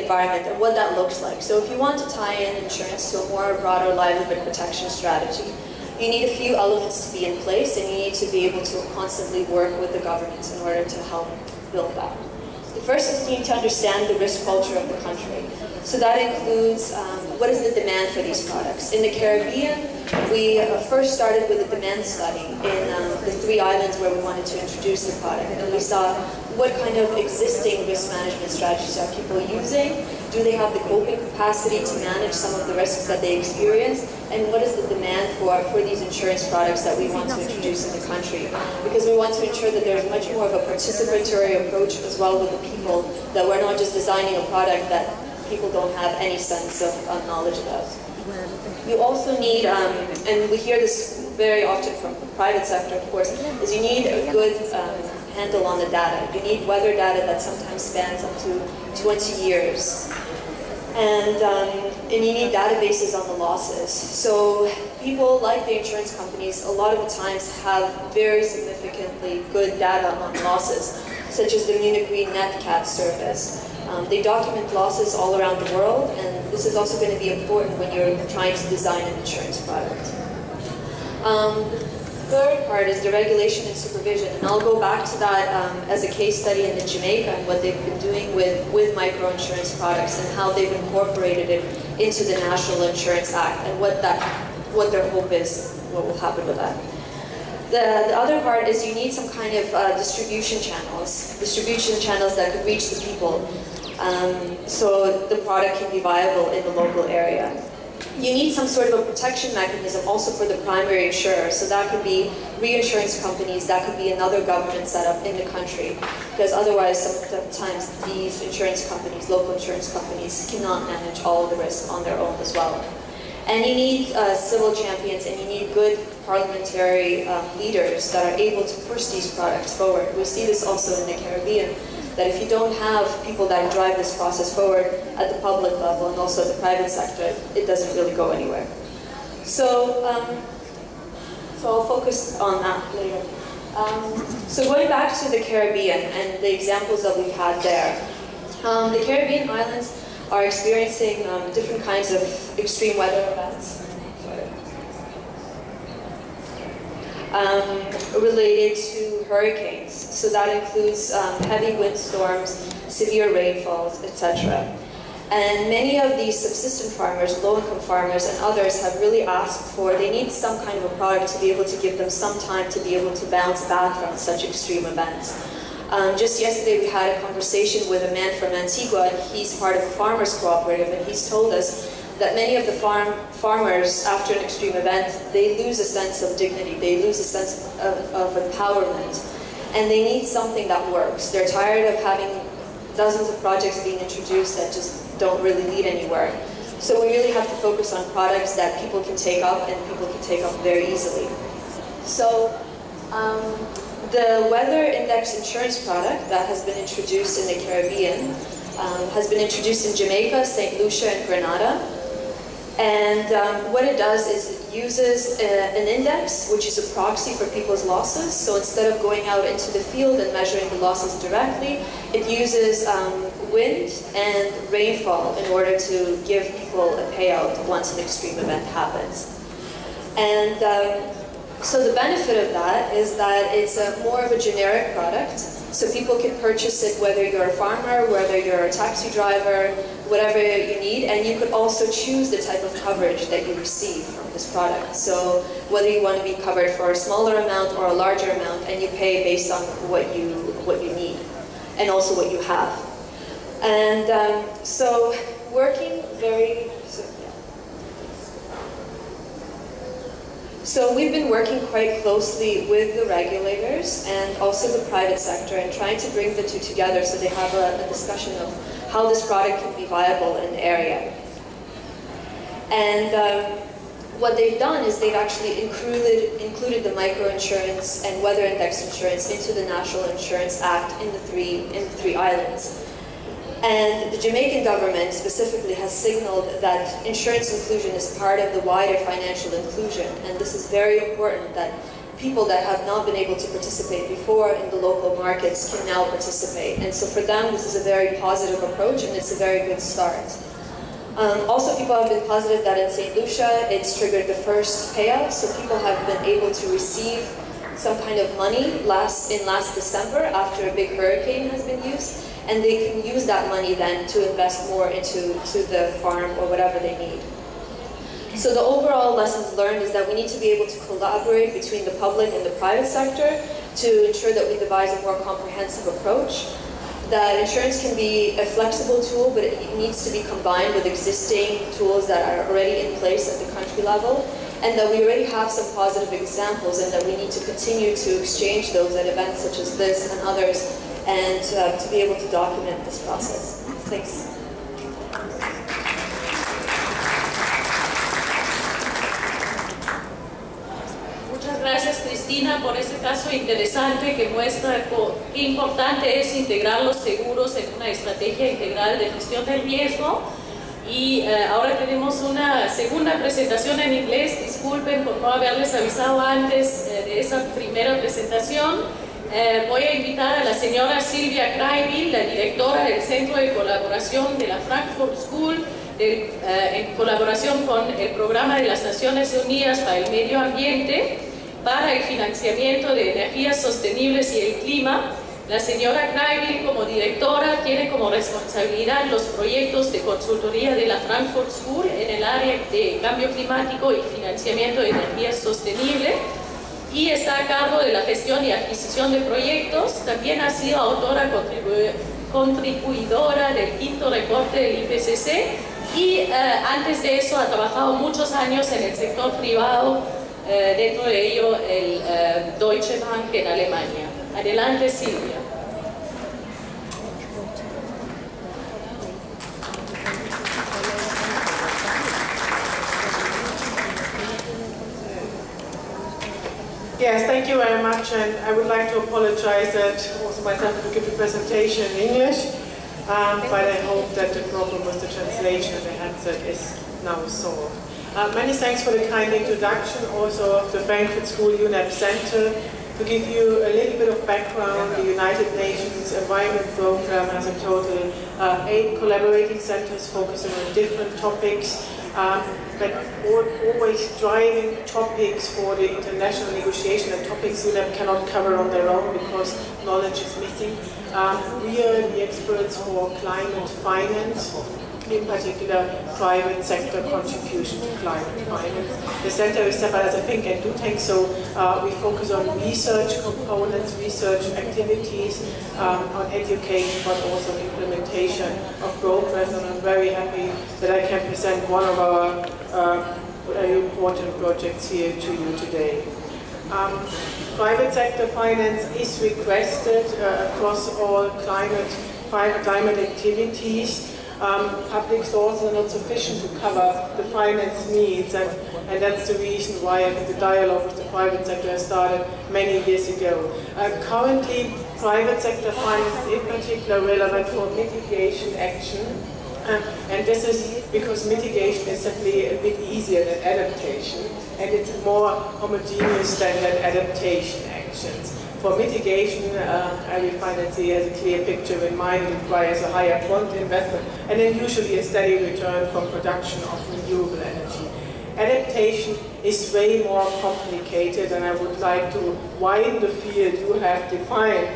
environment and what that looks like. So if you want to tie in insurance to a more broader livelihood protection strategy, you need a few elements to be in place, and you need to be able to constantly work with the governments in order to help build that. The first is you need to understand the risk culture of the country. So that includes what is the demand for these products. In the Caribbean, we first started with a demand study in the 3 islands where we wanted to introduce the product. And we saw what kind of existing risk management strategies are people using? Do they have the coping capacity to manage some of the risks that they experience? And what is the demand for these insurance products that we want to introduce in the country? Because we want to ensure that there's much more of a participatory approach as well with the people, that we're not just designing a product that people don't have any sense of knowledge about. You also need, and we hear this very often from the private sector, of course, is you need a good handle on the data. You need weather data that sometimes spans up to 20 years. And you need databases on the losses. So people like the insurance companies a lot of the times have very significantly good data on losses, such as the Munich Re NetCat service. They document losses all around the world, and this is also going to be important when you're trying to design an insurance product. The third part is the regulation and supervision, and I'll go back to that as a case study in Jamaica and what they've been doing with microinsurance products and how they've incorporated it into the National Insurance Act and what their hope is, what will happen with that. The other part is you need some kind of distribution channels that could reach the people so the product can be viable in the local area. You need some sort of a protection mechanism also for the primary insurer, so that could be reinsurance companies, that could be another government setup in the country, because otherwise sometimes these insurance companies, local insurance companies, cannot manage all of the risk on their own as well. And you need civil champions, and you need good parliamentary leaders that are able to push these products forward. We see this also in the Caribbean, that if you don't have people that drive this process forward at the public level and also the private sector, it doesn't really go anywhere. So I'll focus on that later. So going back to the Caribbean and the examples that we've had there, the Caribbean islands are experiencing different kinds of extreme weather events related to hurricanes. So that includes heavy windstorms, severe rainfalls, etc. And many of these subsistence farmers, low-income farmers, and others have really asked for, they need some kind of a product to be able to give them some time to be able to bounce back from such extreme events. Just yesterday we had a conversation with a man from Antigua, and he's part of a farmers cooperative, and he's told us that many of the farmers, after an extreme event, they lose a sense of dignity, they lose a sense of empowerment, and they need something that works. They're tired of having dozens of projects being introduced that just don't really lead anywhere. So we really have to focus on products that people can take up, and people can take up very easily. So the weather index insurance product that has been introduced in the Caribbean has been introduced in Jamaica, St. Lucia, and Grenada. And what it does is it uses an index, which is a proxy for people's losses. So instead of going out into the field and measuring the losses directly, it uses wind and rainfall in order to give people a payout once an extreme event happens. And so the benefit of that is that it's more of a generic product. So people can purchase it whether you're a farmer, whether you're a taxi driver, whatever you need, and you could also choose the type of coverage that you receive from this product. So whether you want to be covered for a smaller amount or a larger amount, and you pay based on what you need, and also what you have. And so working very... So we've been working quite closely with the regulators and also the private sector and trying to bring the two together so they have a discussion of how this product can be viable in the area. And what they've done is they've actually included the microinsurance and weather index insurance into the National Insurance Act in the three islands. And the Jamaican government specifically has signaled that insurance inclusion is part of the wider financial inclusion, and this is very important, that people that have not been able to participate before in the local markets can now participate. And so for them, this is a very positive approach, and it's a very good start. Also, people have been positive that in St. Lucia, it's triggered the first payout, so people have been able to receive some kind of money in last December after a big hurricane has been used, and they can use that money then to invest more into the farm or whatever they need. So the overall lessons learned is that we need to be able to collaborate between the public and the private sector to ensure that we devise a more comprehensive approach. That insurance can be a flexible tool, but it needs to be combined with existing tools that are already in place at the country level, and that we already have some positive examples, and that we need to continue to exchange those at events such as this and others, and to be able to document this process. Thanks. Muchas gracias, Cristina, por este caso interesante que muestra qué importante es integrar los seguros en una estrategia integral de gestión del riesgo. Y ahora tenemos una segunda presentación en inglés. Disculpen por no haberles avisado antes de esa primera presentación. Voy a invitar a la señora Silvia Krajbíl, la directora del Centro de Colaboración de la Frankfurt School, en colaboración con el Programa de las Naciones Unidas para el Medio Ambiente, para el financiamiento de energías sostenibles y el clima. La señora Krajbíl, como directora, tiene como responsabilidad los proyectos de consultoría de la Frankfurt School en el área de cambio climático y financiamiento de energías sostenibles, y está a cargo de la gestión y adquisición de proyectos. También ha sido autora contribuidora del quinto reporte del IPCC, y antes de eso ha trabajado muchos años en el sector privado, dentro de ello el Deutsche Bank en Alemania. Adelante, Silvia. Yes, thank you very much, and I would like to apologize that also myself to give the presentation in English, but I hope that the problem with the translation of the headset is now solved. Many thanks for the kind introduction also of the Frankfurt School UNEP Center. To give you a little bit of background, the United Nations Environment Programme has in total 8 collaborating centers focusing on different topics, but always driving topics for the international negotiation and topics UNEP cannot cover on their own because knowledge is missing. We are the experts for climate finance, in particular private sector contribution to climate finance. The center is set up as a think and do tank, so we focus on research components, research activities, on education, but also implementation of progress, and I'm very happy that I can present one of our very important projects here to you today. Private sector finance is requested across all climate activities. Public sources are not sufficient to cover the finance needs, and that's the reason why I think the dialogue with the private sector has started many years ago. Currently, private sector finance is in particular relevant for mitigation action, and this is because mitigation is simply a bit easier than adaptation, and it's more homogeneous than adaptation actions. For mitigation, every financier has a clear picture in mind. It requires a higher front investment and then usually a steady return from production of renewable energy. Adaptation is way more complicated, and I would like to widen the field you have defined.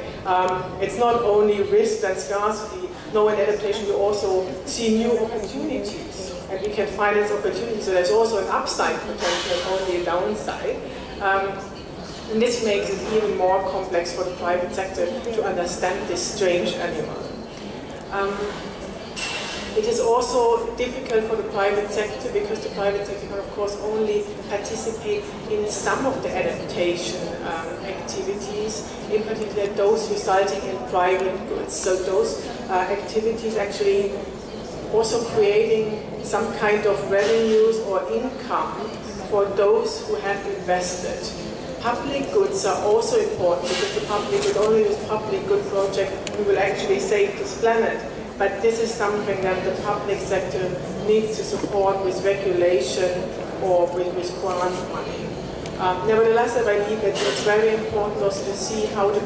It's not only risk and scarcity. No, in adaptation you also see new opportunities, and we can finance opportunities. So there's also an upside potential and only a downside. And this makes it even more complex for the private sector to understand this strange animal. It is also difficult for the private sector because the private sector can of course only participate in some of the adaptation activities, in particular those resulting in private goods. So those activities actually also creating some kind of revenues or income for those who have invested. Public goods are also important because the public, with only this public good project, we will actually save this planet. But this is something that the public sector needs to support with regulation or with grant money. Nevertheless, I believe that it's very important also to see how the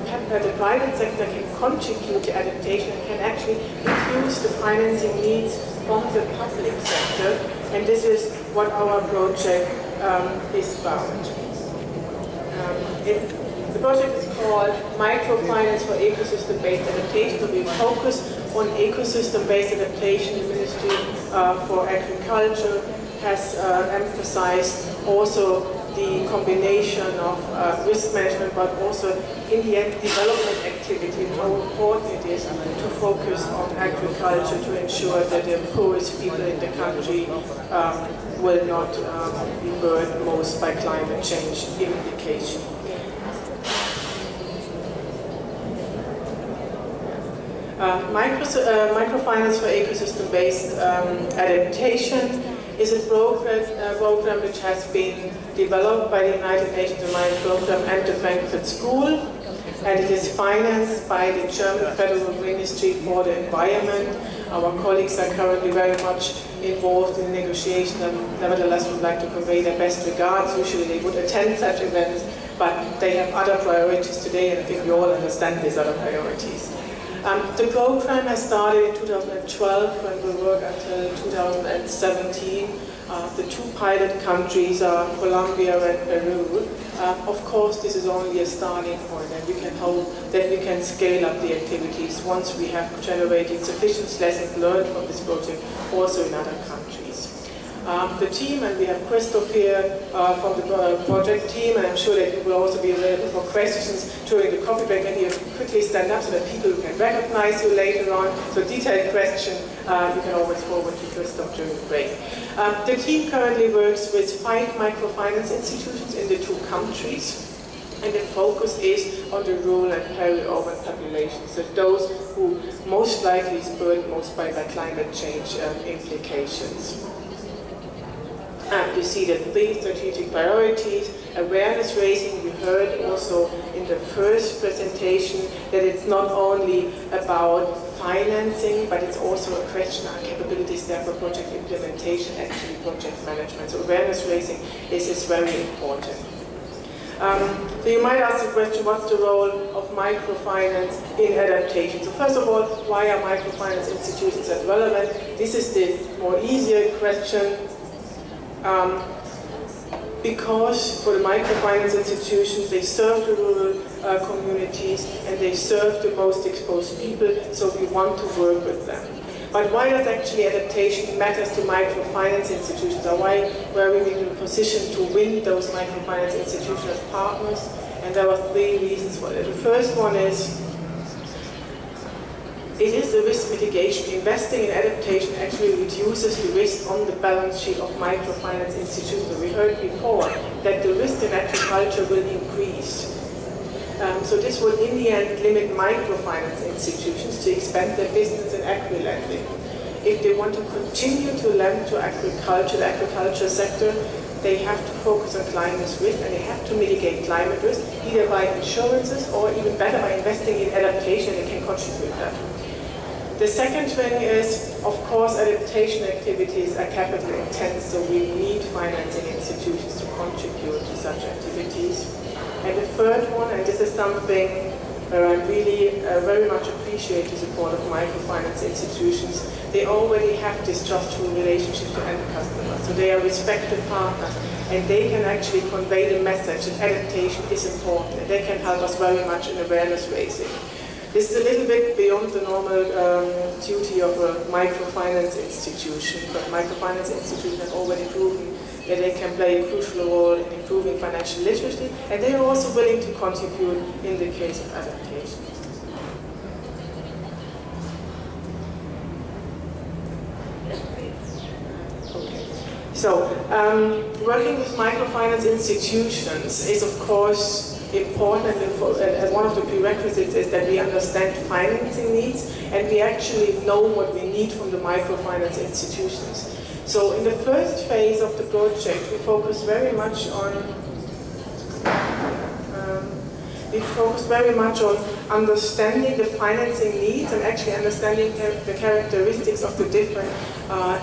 private sector can contribute to adaptation and can actually reduce the financing needs from the public sector. And this is what our project is about. The project is called Microfinance for Ecosystem-Based Adaptation. We focus on ecosystem-based adaptation. The Ministry for Agriculture has emphasized also the combination of risk management, but also in the end development activity, and how important it is to focus on agriculture to ensure that the poorest people in the country will not be burdened most by climate change implication. Microfinance for Ecosystem-Based Adaptation is a program which has been developed by the United Nations Environment Program and the Frankfurt School, and it is financed by the German Federal Ministry for the Environment. Our colleagues are currently very much involved in negotiation and nevertheless would like to convey their best regards. Usually they would attend such events, but they have other priorities today, and I think we all understand these other priorities. The program has started in 2012 and will work until 2017. The two pilot countries are Colombia and Peru. Of course, this is only a starting point, and we can hope that we can scale up the activities once we have generated sufficient lessons learned from this project also in other countries. The team, and we have Christoph here from the project team, and I'm sure that you will also be available for questions during the coffee break. Maybe you quickly stand up so that people can recognize you later on. So detailed question, you can always forward to Christoph during the break. The team currently works with 5 microfinance institutions in the 2 countries. And the focus is on the rural and peri-urban populations, so those who most likely is burdened most by climate change implications. You see the 3 strategic priorities: awareness raising. We heard also in the first presentation that it's not only about financing, but it's also a question of capabilities there for project implementation, actually project management. So awareness raising is very important. So you might ask the question, what's the role of microfinance in adaptation? So first of all, why are microfinance institutions that relevant? This is the more easier question. Because for the microfinance institutions, they serve the rural communities and they serve the most exposed people, so we want to work with them. But why does actually adaptation matter to microfinance institutions, or why were we in a position to win those microfinance institutions as partners? And there are 3 reasons for it. The first one is, it is the risk mitigation. Investing in adaptation actually reduces the risk on the balance sheet of microfinance institutions. We heard before that the risk in agriculture will increase. So this will in the end limit microfinance institutions to expand their business in agri-lending. If they want to continue to lend to agriculture, the agriculture sector, they have to focus on climate risk, and they have to mitigate climate risk either by insurances or even better by investing in adaptation. They can contribute that. The second thing is, of course, adaptation activities are capital intense, so we need financing institutions to contribute to such activities. And the third one, and this is something where I really very much appreciate the support of microfinance institutions, they already have this trustful relationship to end customers. So they are respected partners, and they can actually convey the message that adaptation is important, and they can help us very much in awareness raising. This is a little bit beyond the normal duty of a microfinance institution, but microfinance institutions have already proven that they can play a crucial role in improving financial literacy, and they are also willing to contribute in the case of adaptation. Okay. So, working with microfinance institutions is, of course, important, and one of the prerequisites is that we understand financing needs and we actually know what we need from the microfinance institutions. So in the first phase of the project, we focus very much on understanding the financing needs and actually understanding the characteristics of the different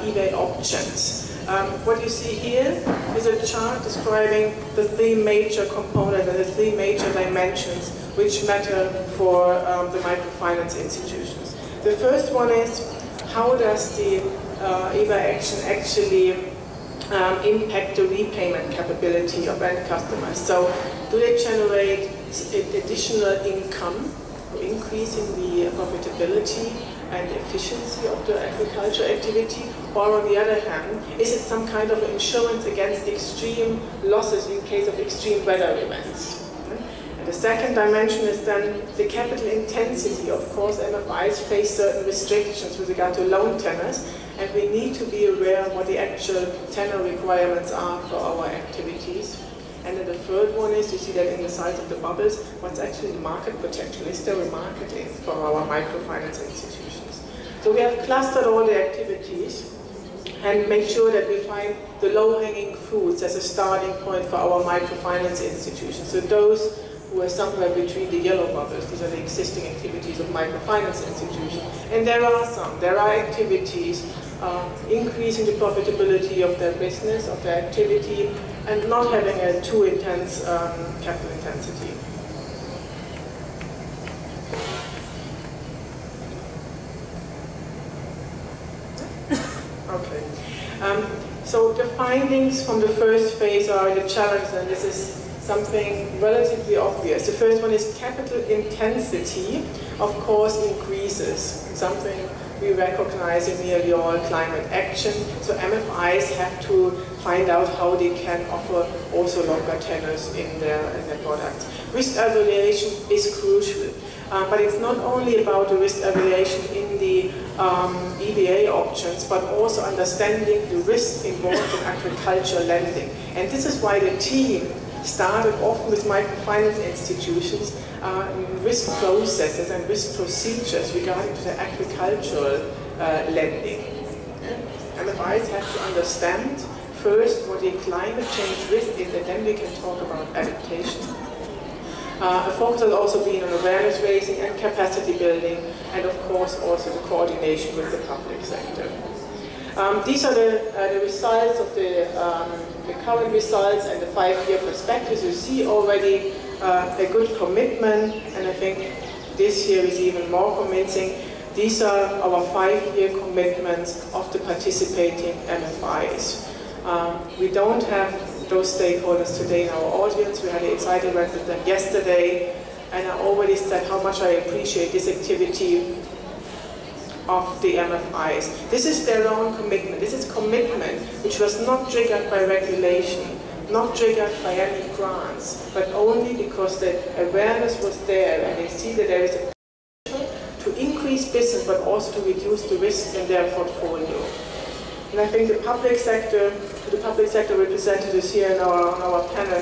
eBay options. What you see here is a chart describing the three major components and the three major dimensions which matter for the microfinance institutions. The first one is, how does the eBay action actually impact the repayment capability of end customers? So do they generate additional income, increasing the profitability and efficiency of the agriculture activity, or on the other hand, is it some kind of insurance against extreme losses in case of extreme weather events? And the second dimension is then the capital intensity. Of course, MFIs face certain restrictions with regard to loan tenors, and we need to be aware of what the actual tenor requirements are for our activities. And then the third one is, you see that in the size of the bubbles, what's actually the market potential? Is there a market for our microfinance institutions? So we have clustered all the activities and make sure that we find the low-hanging fruits as a starting point for our microfinance institutions. So those who are somewhere between the yellow bubbles, these are the existing activities of microfinance institutions. And there are some. There are activities increasing the profitability of their business, of their activity, and not having a too intense capital intensity. Okay. So the findings from the first phase are the challenge, and this is something relatively obvious. The first one is capital intensity, of course, increases. Something we recognize in nearly all climate action. So MFIs have to find out how they can offer also longer tenors in their products. Risk evaluation is crucial, but it's not only about the risk evaluation in the EBA options, but also understanding the risk involved in agricultural lending. And this is why the team started off with microfinance institutions, risk processes and risk procedures regarding to the agricultural lending. MFIs have to understand first what the climate change risk is, and then we can talk about adaptation. A focus has also been on awareness raising and capacity building, and of course also the coordination with the public sector. These are the results of the current results and the 5-year perspectives. You see already a good commitment, and I think this year is even more convincing. These are our 5-year commitments of the participating MFIs. We don't have those stakeholders today in our audience. We had an inside event with them yesterday, and I already said how much I appreciate this activity of the MFIs. This is their own commitment. This is commitment which was not triggered by regulation, not triggered by any grants, but only because the awareness was there, and they see that there is a potential to increase business, but also to reduce the risk in their portfolio. And I think the public sector representatives here on our panel,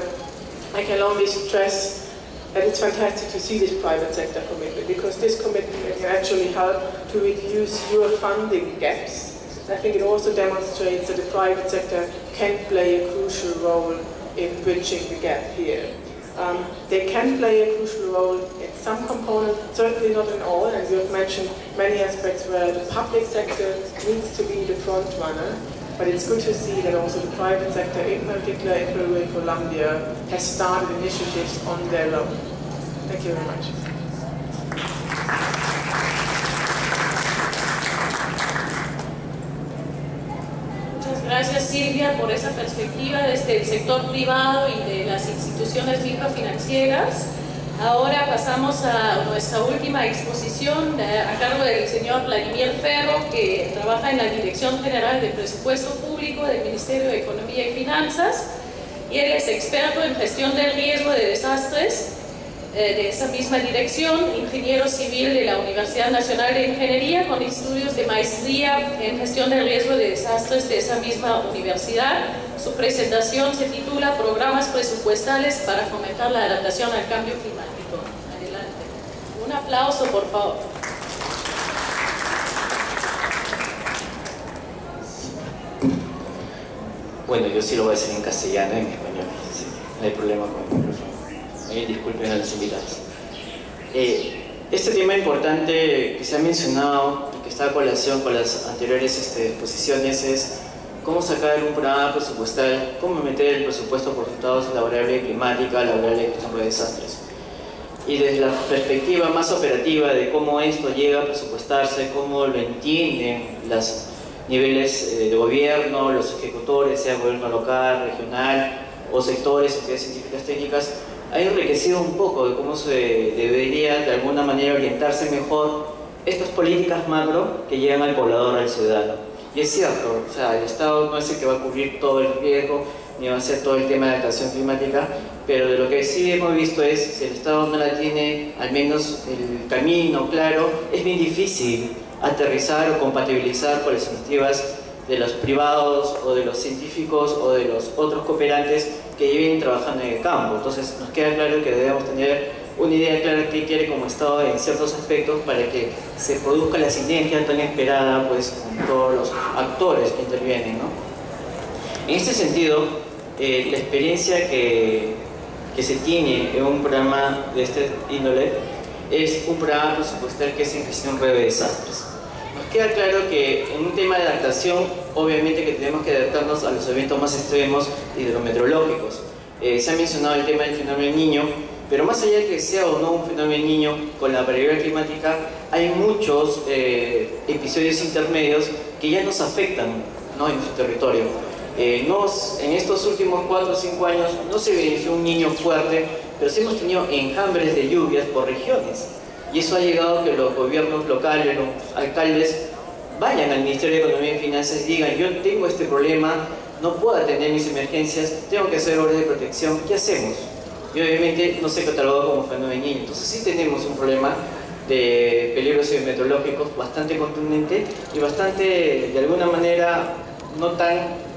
I can only stress that it's fantastic to see this private sector commitment, because this commitment can actually help to reduce your funding gaps. And I think it also demonstrates that the private sector can play a crucial role in bridging the gap here. They can play a crucial role in some components, certainly not in all, and we have mentioned many aspects where the public sector needs to be the front runner. But it's good to see that also the private sector, in particular in Peru and Colombia, has started initiatives on their own. Thank you very much. Muchas gracias, Silvia, por esa perspectiva desde el sector privado y de las instituciones microfinancieras. Ahora pasamos a nuestra última exposición a cargo del señor Vladimir Ferro, que trabaja en la Dirección General de Presupuesto Público del Ministerio de Economía y Finanzas, y él es experto en gestión del riesgo de desastres de esa misma dirección, ingeniero civil de la Universidad Nacional de Ingeniería, con estudios de maestría en gestión del riesgo de desastres de esa misma universidad. Su presentación se titula Programas presupuestales para fomentar la adaptación al cambio climático. Adelante. Un aplauso, por favor. Bueno, yo sí lo voy a hacer en castellano y en español, sí, no hay problema con el micrófono. Disculpen a los invitados. Este tema importante que se ha mencionado y que está a colación con las anteriores exposiciones es cómo sacar un programa presupuestal, cómo meter el presupuesto por resultados en la variable climática, la variable de gestión de desastres. Y desde la perspectiva más operativa de cómo esto llega a presupuestarse, cómo lo entienden los niveles de gobierno, los ejecutores, sea gobierno local, regional o sectores, entidades científicas técnicas, ha enriquecido un poco de cómo se debería de alguna manera orientarse mejor estas políticas macro que llegan al poblador, al ciudadano. Y es cierto, o sea, el Estado no es el que va a cubrir todo el riesgo, ni va a hacer todo el tema de adaptación climática, pero de lo que sí hemos visto es, si el Estado no la tiene, al menos el camino claro, es bien difícil aterrizar o compatibilizar con las iniciativas de los privados o de los científicos o de los otros cooperantes que vienen trabajando en el campo. Entonces nos queda claro que debemos tener una idea clara de qué quiere como Estado en ciertos aspectos para que se produzca la sinergia tan esperada pues, con todos los actores que intervienen, ¿no? En este sentido, la experiencia que se tiene en un programa de este índole es un programa presupuestal que es en gestión de desastres. Nos queda claro que en un tema de adaptación, obviamente que tenemos que adaptarnos a los eventos más extremos hidrometeorológicos. Se ha mencionado el tema del fenómeno Niño, pero más allá de que sea o no un fenómeno Niño, con la variabilidad climática hay muchos episodios intermedios que ya nos afectan, ¿no?, en nuestro territorio. En estos últimos 4 o 5 años no se evidenció un Niño fuerte, pero sí hemos tenido enjambres de lluvias por regiones. Y eso ha llegado a que los gobiernos locales, los alcaldes, vayan al Ministerio de Economía y Finanzas y digan: yo tengo este problema, no puedo atender mis emergencias, tengo que hacer obras de protección, ¿qué hacemos? Y obviamente no se catalogó como fenómeno Niño. Entonces sí tenemos un problema de peligros hidrometeorológicos bastante contundente y bastante, de alguna manera, no tan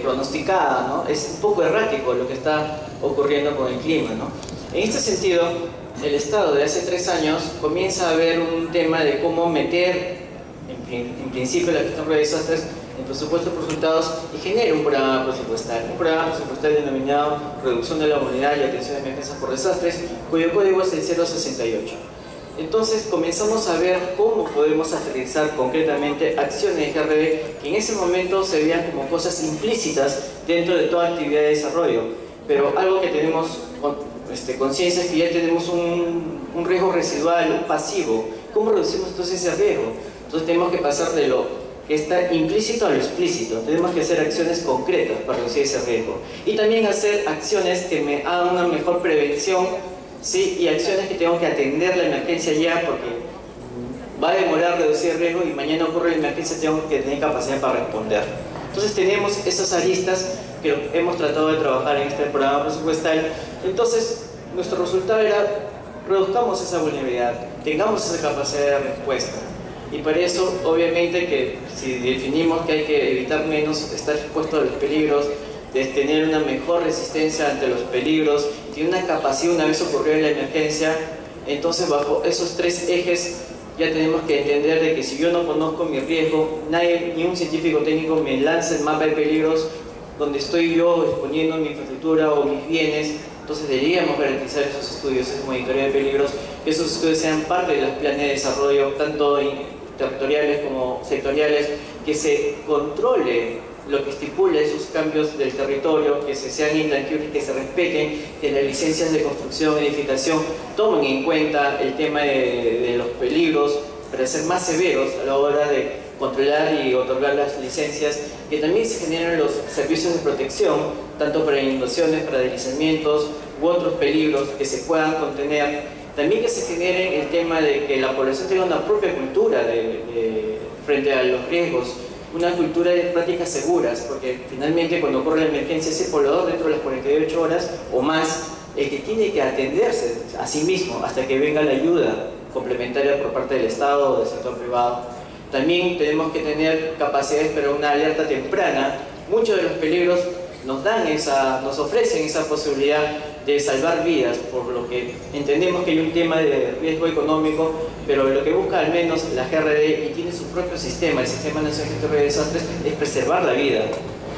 pronosticada, ¿no? Es un poco errático lo que está ocurriendo con el clima, ¿no? En este sentido, el Estado de hace 3 años comienza a ver un tema de cómo meter en principio la gestión de desastres en presupuesto por resultados y genera un programa presupuestal denominado Reducción de la Humanidad y Atención a Emergencias por Desastres, cuyo código es el 068. Entonces comenzamos a ver cómo podemos aterrizar concretamente acciones de GRD que en ese momento se veían como cosas implícitas dentro de toda actividad de desarrollo, pero algo que tenemos conciencia es que ya tenemos un riesgo residual, un pasivo. ¿Cómo reducimos entonces ese riesgo? Entonces tenemos que pasar de lo que está implícito a lo explícito. Tenemos que hacer acciones concretas para reducir ese riesgo. Y también hacer acciones que me hagan una mejor prevención, ¿sí? Y acciones que tengo que atender la emergencia ya, porque va a demorar reducir el riesgo y mañana ocurre la emergencia, tengo que tener capacidad para responder. Entonces tenemos esas aristas que hemos tratado de trabajar en este programa presupuestal. Entonces nuestro resultado era: reduzcamos esa vulnerabilidad, tengamos esa capacidad de respuesta. Y para eso, obviamente, que si definimos que hay que evitar menos estar expuesto a los peligros, de tener una mejor resistencia ante los peligros, tiene una capacidad una vez ocurrió la emergencia, entonces bajo esos 3 ejes ya tenemos que entender de que si yo no conozco mi riesgo, nadie, ni un científico técnico me lanza el mapa de peligros donde estoy yo exponiendo mi infraestructura o mis bienes. Entonces deberíamos garantizar esos estudios, ese monitoreo de peligros, que esos estudios sean parte de los planes de desarrollo, tanto territoriales como sectoriales, que se controle lo que estipula esos cambios del territorio, que sean intangibles, que se respeten, que las licencias de construcción, edificación tomen en cuenta el tema de los peligros para ser más severos a la hora de controlar y otorgar las licencias, que también se generen los servicios de protección, tanto para inundaciones, para deslizamientos u otros peligros que se puedan contener. También que se genere el tema de que la población tenga una propia cultura frente a los riesgos, una cultura de prácticas seguras, porque finalmente cuando ocurre la emergencia ese poblador dentro de las 48 horas o más, el que tiene que atenderse a sí mismo hasta que venga la ayuda complementaria por parte del Estado o del sector privado. También tenemos que tener capacidades para una alerta temprana. Muchos de los peligros nos ofrecen esa posibilidad de salvar vidas, por lo que entendemos que hay un tema de riesgo económico, pero lo que busca al menos la GRD, y tiene su propio sistema, el Sistema Nacional de Gestión de Desastres, es preservar la vida.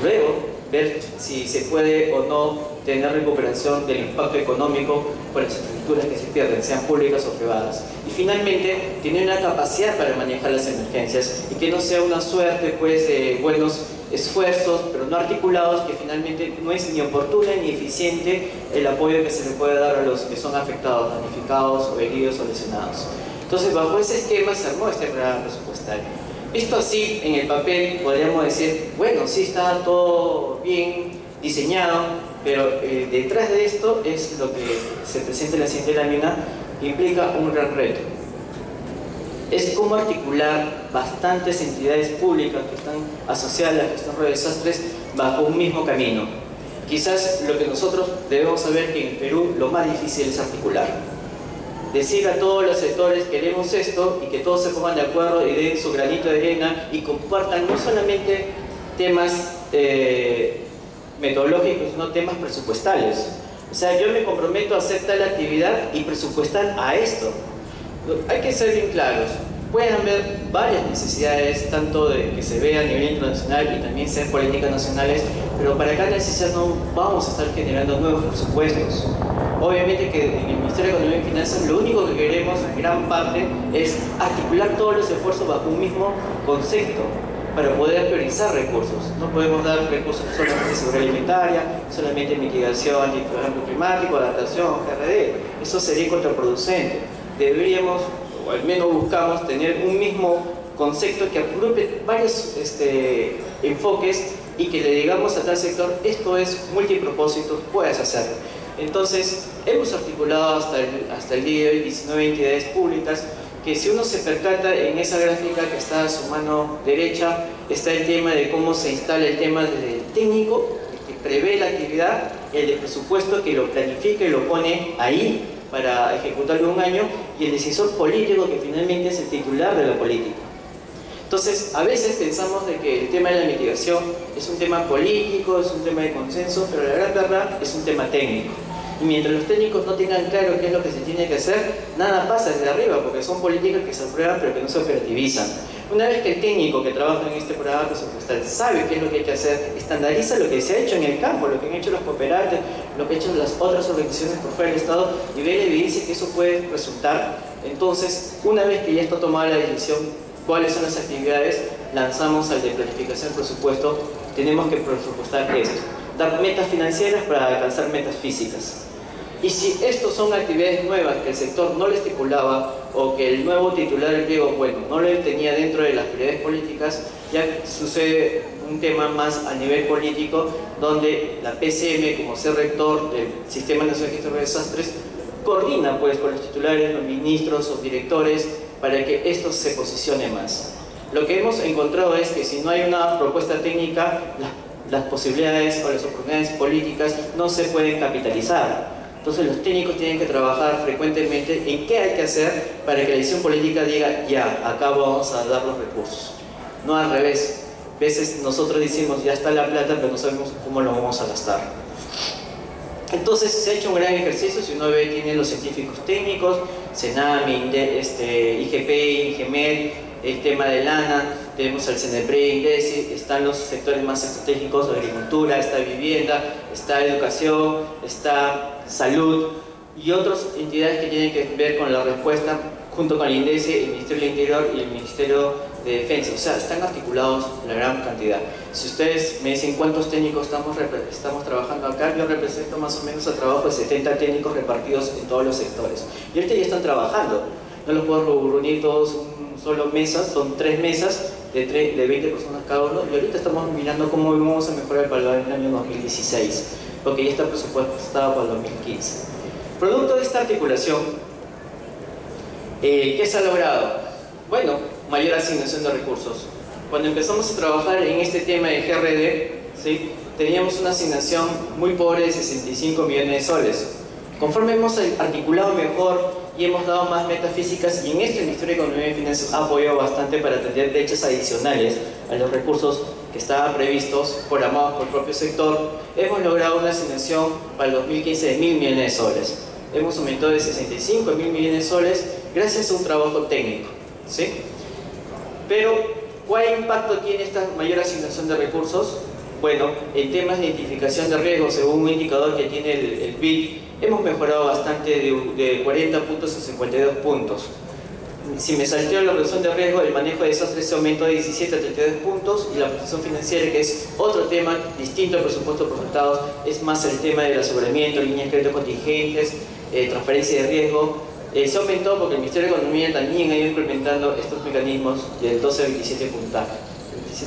Luego, ver si se puede o no tener recuperación del impacto económico por las estructuras que se pierden, sean públicas o privadas. Y finalmente, tener una capacidad para manejar las emergencias y que no sea una suerte pues, de buenos esfuerzos, pero no articulados, que finalmente no es ni oportuno ni eficiente el apoyo que se le puede dar a los que son afectados, damnificados o heridos o lesionados. Entonces, bajo ese esquema se armó este programa presupuestario. Visto así, en el papel, podríamos decir, bueno, sí está todo bien diseñado, pero detrás de esto es lo que se presenta en la siguiente lámina, que implica un gran reto. Es cómo articular bastantes entidades públicas que están asociadas a la gestión de desastres bajo un mismo camino. Quizás lo que nosotros debemos saber que en Perú lo más difícil es articular. Decir a todos los sectores queremos esto y que todos se pongan de acuerdo y den su granito de arena y compartan no solamente temas metodológicos, sino temas presupuestales. O sea, yo me comprometo a hacer tal actividad y presupuestar a esto. Hay que ser bien claros. Pueden haber varias necesidades, tanto de que se vea a nivel internacional y también sean políticas nacionales, pero para cada necesidad no vamos a estar generando nuevos presupuestos. Obviamente que en el Ministerio de Economía y Finanzas lo único que queremos, en gran parte, es articular todos los esfuerzos bajo un mismo concepto para poder priorizar recursos. No podemos dar recursos solamente de seguridad alimentaria, solamente mitigación anti-cambio climático, adaptación, GRD. Eso sería contraproducente. Deberíamos, o al menos buscamos, tener un mismo concepto que agrupe varios enfoques y que le digamos a tal sector, esto es multipropósito, puedes hacerlo. Entonces, hemos articulado hasta el día de hoy 19 entidades públicas que si uno se percata en esa gráfica que está a su mano derecha, está el tema de cómo se instala el tema del técnico, el que prevé la actividad, el de presupuesto que lo planifica y lo pone ahí para ejecutarlo un año, y el decisor político que finalmente es el titular de la política. Entonces, a veces pensamos de que el tema de la mitigación es un tema político, es un tema de consenso, pero la gran verdad es un tema técnico. Y mientras los técnicos no tengan claro qué es lo que se tiene que hacer, nada pasa desde arriba, porque son políticas que se aprueban pero que no se operativizan. Una vez que el técnico que trabaja en este programa presupuestal sabe qué es lo que hay que hacer, estandariza lo que se ha hecho en el campo, lo que han hecho los cooperantes, lo que han hecho las otras organizaciones por fuera del Estado, y ve la evidencia que eso puede resultar. Entonces, una vez que ya está tomada la decisión, cuáles son las actividades, lanzamos al de planificación del presupuesto, tenemos que presupuestar esto, dar metas financieras para alcanzar metas físicas. Y si estos son actividades nuevas que el sector no le estipulaba o que el nuevo titular del pliego, bueno, no lo tenía dentro de las prioridades políticas, ya sucede un tema más a nivel político, donde la PCM, como ser rector del Sistema Nacional de Gestión de Desastres, coordina pues con los titulares, los ministros o directores, para que esto se posicione más. Lo que hemos encontrado es que si no hay una propuesta técnica, las posibilidades o las oportunidades políticas no se pueden capitalizar. Entonces los técnicos tienen que trabajar frecuentemente en qué hay que hacer para que la decisión política diga, ya, acá vamos a dar los recursos. No al revés. A veces nosotros decimos, ya está la plata, pero no sabemos cómo lo vamos a gastar. Entonces se ha hecho un gran ejercicio. Si uno ve, tiene los científicos técnicos, CENAMI, IGP, IGMED, el tema de LANA, tenemos al CENEPRE, INDECI, están los sectores más estratégicos, agricultura, está vivienda, está educación, está salud y otras entidades que tienen que ver con la respuesta junto con el INDECI, el Ministerio del Interior y el Ministerio de Defensa. O sea, están articulados la gran cantidad. Si ustedes me dicen cuántos técnicos estamos trabajando acá, yo represento más o menos al trabajo de 70 técnicos repartidos en todos los sectores. Y ahorita ya están trabajando. No los puedo reunir todos en solo mesas, son 3 mesas de 20 personas cada uno, y ahorita estamos mirando cómo vamos a mejorar para el año 2016, porque ya está presupuestado para el 2015. Producto de esta articulación, ¿qué se ha logrado? Bueno, mayor asignación de recursos. Cuando empezamos a trabajar en este tema de GRD, ¿sí?, teníamos una asignación muy pobre de 65 millones de soles. Conforme hemos articulado mejor y hemos dado más metas físicas, y en esto el Ministerio de Economía y Finanzas ha apoyado bastante para atender brechas adicionales a los recursos que estaban previstos, programados por el propio sector, hemos logrado una asignación para el 2015 de 1.000 millones de soles. Hemos aumentado de 65 a 1.000 millones de soles gracias a un trabajo técnico, ¿sí? Pero, ¿cuál impacto tiene esta mayor asignación de recursos? bueno, en temas de identificación de riesgo, según un indicador que tiene el BID, hemos mejorado bastante de 40 puntos a 52 puntos. Si me salteo la reducción de riesgo, el manejo de desastres se aumentó de 17 a 32 puntos, y la protección financiera, que es otro tema distinto al presupuesto por resultados, es más el tema del aseguramiento, líneas de crédito contingentes, transferencia de riesgo. Se aumentó porque el Ministerio de Economía también ha ido implementando estos mecanismos del 12 a 27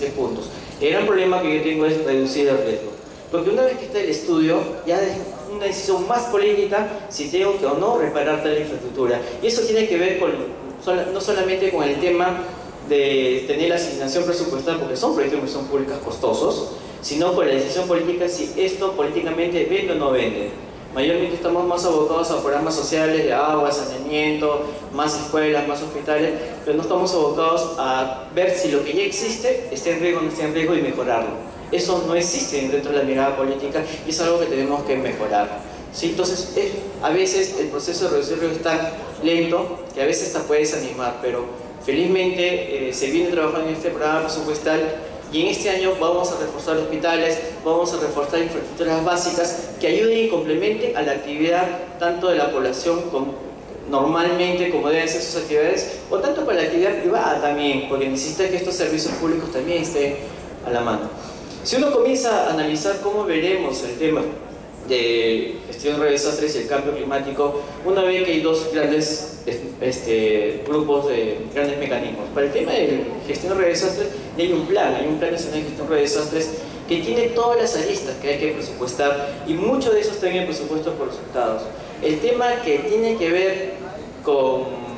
puntos. El gran problema que yo tengo es reducir el riesgo, porque una vez que está el estudio, ya es una decisión más política si tengo que o no reparar tal infraestructura. Y eso tiene que ver no solamente con el tema de tener la asignación presupuestal, porque son proyectos de inversión pública costosos, sino con la decisión política si esto políticamente vende o no vende. Mayormente estamos más abocados a programas sociales de agua, saneamiento, más escuelas, más hospitales, pero no estamos abocados a ver si lo que ya existe está en riesgo o no está en riesgo y mejorarlo. Eso no existe dentro de la mirada política y es algo que tenemos que mejorar. ¿Sí? Entonces, a veces el proceso de reducir riesgo es tan lento que a veces hasta puede desanimar, pero felizmente se viene trabajando en este programa presupuestal. Y en este año vamos a reforzar hospitales, vamos a reforzar infraestructuras básicas que ayuden y complementen a la actividad tanto de la población normalmente como deben ser sus actividades, o tanto para la actividad privada también, porque necesita que estos servicios públicos también estén a la mano. Si uno comienza a analizar cómo veremos el tema de gestión de desastres y el cambio climático, uno ve que hay dos grandes grupos de grandes mecanismos. Para el tema de gestión de desastres hay un plan nacional de gestión de desastres que tiene todas las aristas que hay que presupuestar, y muchos de esos están en el presupuesto por resultados. El tema que tiene que ver con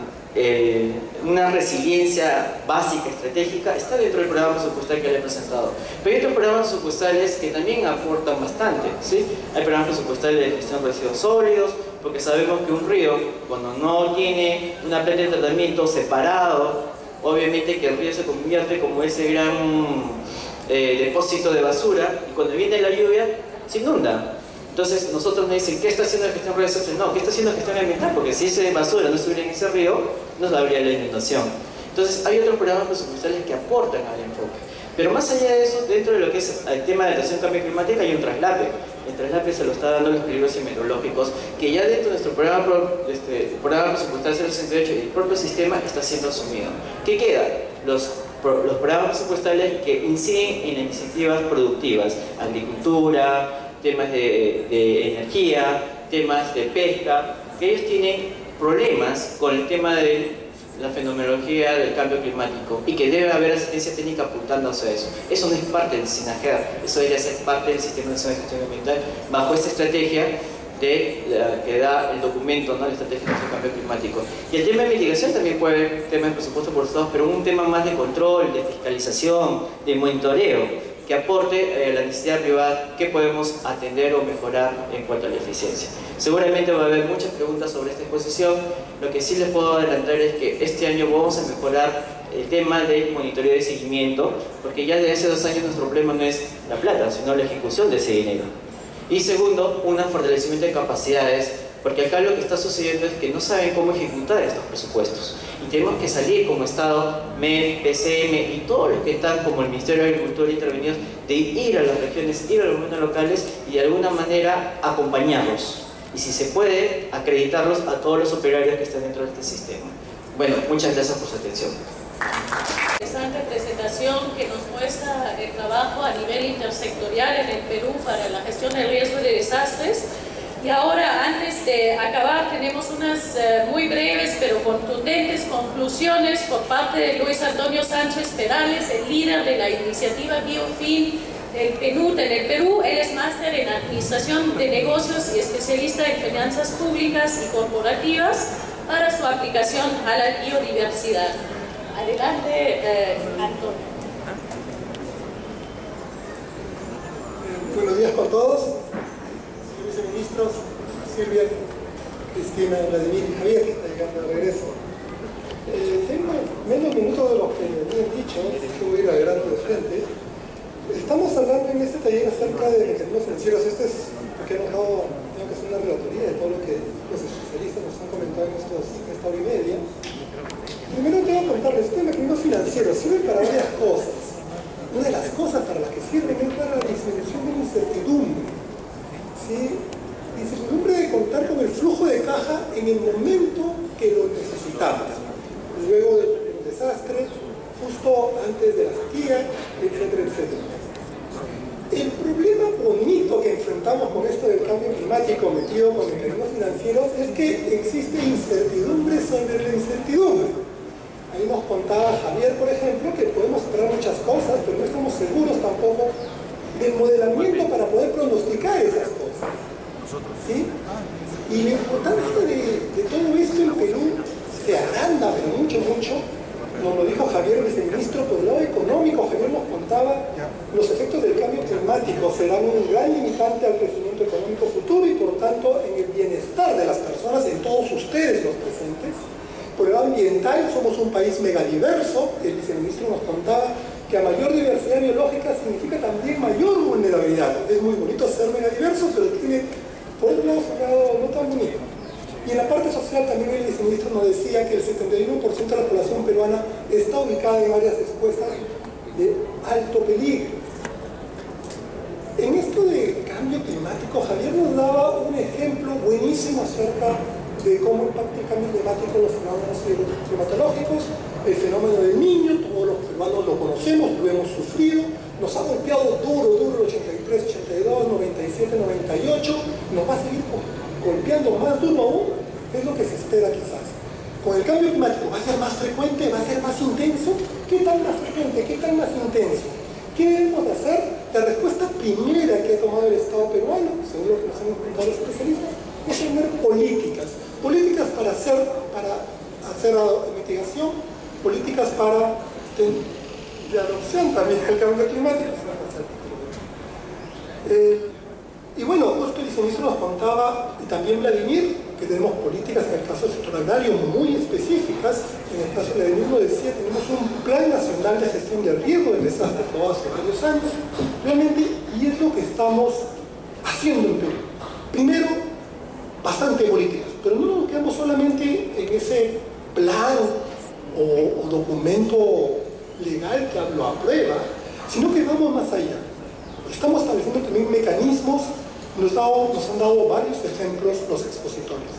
una resiliencia básica, estratégica, está dentro del programa presupuestal que le he presentado. Pero hay otros programas presupuestales que también aportan bastante, ¿sí? Hay programas presupuestales de gestión de residuos sólidos, porque sabemos que un río, cuando no tiene una planta de tratamiento separado, obviamente que el río se convierte como ese gran depósito de basura, y cuando viene la lluvia se inunda. Entonces nosotros nos dicen, ¿qué está haciendo la gestión de desastres? No, ¿qué está haciendo la gestión ambiental? Porque si ese basura no estuviera en ese río, no habría la inundación. Entonces hay otros programas presupuestales que aportan al enfoque. Pero más allá de eso, dentro de lo que es el tema de adaptación al cambio climático, hay un traslape. El traslape se lo está dando los peligros meteorológicos, que ya dentro de nuestro programa presupuestal 068 y el propio sistema está siendo asumido. ¿Qué queda? Los programas presupuestales que inciden en iniciativas productivas, agricultura, temas de energía, temas de pesca, que ellos tienen problemas con el tema de la fenomenología del cambio climático y que debe haber asistencia técnica apuntando hacia eso. Eso no es parte del SINAGER, eso debería ser parte del Sistema Nacional de Gestión Ambiental bajo esta estrategia que da el documento, ¿no? La estrategia de cambio climático. Y el tema de mitigación también puede haber temas de presupuesto por estados, pero un tema más de control, de fiscalización, de monitoreo, que aporte la necesidad privada que podemos atender o mejorar en cuanto a la eficiencia. Seguramente va a haber muchas preguntas sobre esta exposición. Lo que sí les puedo adelantar es que este año vamos a mejorar el tema del monitoreo y seguimiento, porque ya desde hace 2 años nuestro problema no es la plata, sino la ejecución de ese dinero. Y segundo, un fortalecimiento de capacidades, porque acá lo que está sucediendo es que no saben cómo ejecutar estos presupuestos. Y tenemos que salir como Estado, MEF, PCM y todos los que están como el Ministerio de Agricultura intervenidos, de ir a las regiones, ir a los gobiernos locales y de alguna manera acompañarlos. Y si se puede, acreditarlos a todos los operarios que están dentro de este sistema. Bueno, muchas gracias por su atención. Interesante presentación que nos muestra el trabajo a nivel intersectorial en el Perú para la gestión del riesgo de desastres. Y ahora, antes de acabar, tenemos unas muy breves pero contundentes conclusiones por parte de Luis Antonio Sánchez Perales, el líder de la iniciativa Biofin del PNUD en el Perú. Él es máster en Administración de Negocios y especialista en Finanzas Públicas y Corporativas para su aplicación a la biodiversidad. Adelante, Antonio. Buenos días con todos. Viceministros, Silvia, Cristina, Vladimir y Javier, que está llegando de regreso. Tengo menos minutos de los que me habían dicho, así que voy a ir al grano de frente. Estamos hablando en este taller acerca de mecanismos financieros. Este es porque tengo que hacer una relatoría de todo lo que los especialistas nos han comentado en esta hora y media. Primero tengo que contarles que el mecanismo financiero sirve para varias cosas. Una de las cosas para las que sirven es para disminuir en el momento que lo necesitamos, luego del desastre, justo antes de la sequía, etcétera, etcétera. El problema bonito que enfrentamos con esto del cambio climático metido con mecanismos financieros es que existe incertidumbre sobre la incertidumbre. Ahí nos contaba Javier, por ejemplo, que podemos esperar muchas cosas, pero no estamos seguros tampoco del modelamiento para poder pronosticar esas cosas. ¿Sí? Y la importancia de todo esto en Perú se agranda, pero mucho, mucho. Nos lo dijo Javier, el viceministro, por el lado económico. Javier nos contaba los efectos del cambio climático serán un gran limitante al crecimiento económico futuro y por tanto en el bienestar de las personas, en todos ustedes los presentes. Por el lado ambiental somos un país megadiverso. El viceministro nos contaba que a mayor diversidad biológica significa también mayor vulnerabilidad. Es muy bonito ser megadiverso, pero tiene por otro lado un lado no tan bonito. Y en la parte social también el viceministro nos decía que el 71% de la población peruana está ubicada en áreas expuestas de alto peligro. En esto de cambio climático, Javier nos daba un ejemplo buenísimo acerca de cómo impacta el cambio climático en los fenómenos climatológicos, el fenómeno del Niño, todos los peruanos lo conocemos, lo hemos sufrido, nos ha golpeado duro, el 83, 82, 97, 98, nos va a seguir golpeando más duro aún, es lo que se espera quizás. Con el cambio climático, ¿va a ser más frecuente? ¿Va a ser más intenso? ¿Qué tan más frecuente? ¿Qué tan más intenso? ¿Qué debemos hacer? La respuesta primera que ha tomado el Estado peruano, según lo que nos han explicado los especialistas, es tener políticas para hacer mitigación, políticas para de adopción también del cambio climático. Y bueno, justo el viceministro nos contaba, y también Vladimir, que tenemos políticas en el caso del sector agrario muy específicas. En el caso de Vladimir lo decía, tenemos un plan nacional de gestión de riesgo del desastre aprobado hace varios años, realmente, y es lo que estamos haciendo en Perú. Primero, bastante políticas, pero no nos quedamos solamente en ese plan o documento legal que lo aprueba, sino que vamos más allá. Estamos estableciendo también mecanismos, nos han dado varios ejemplos los expositores.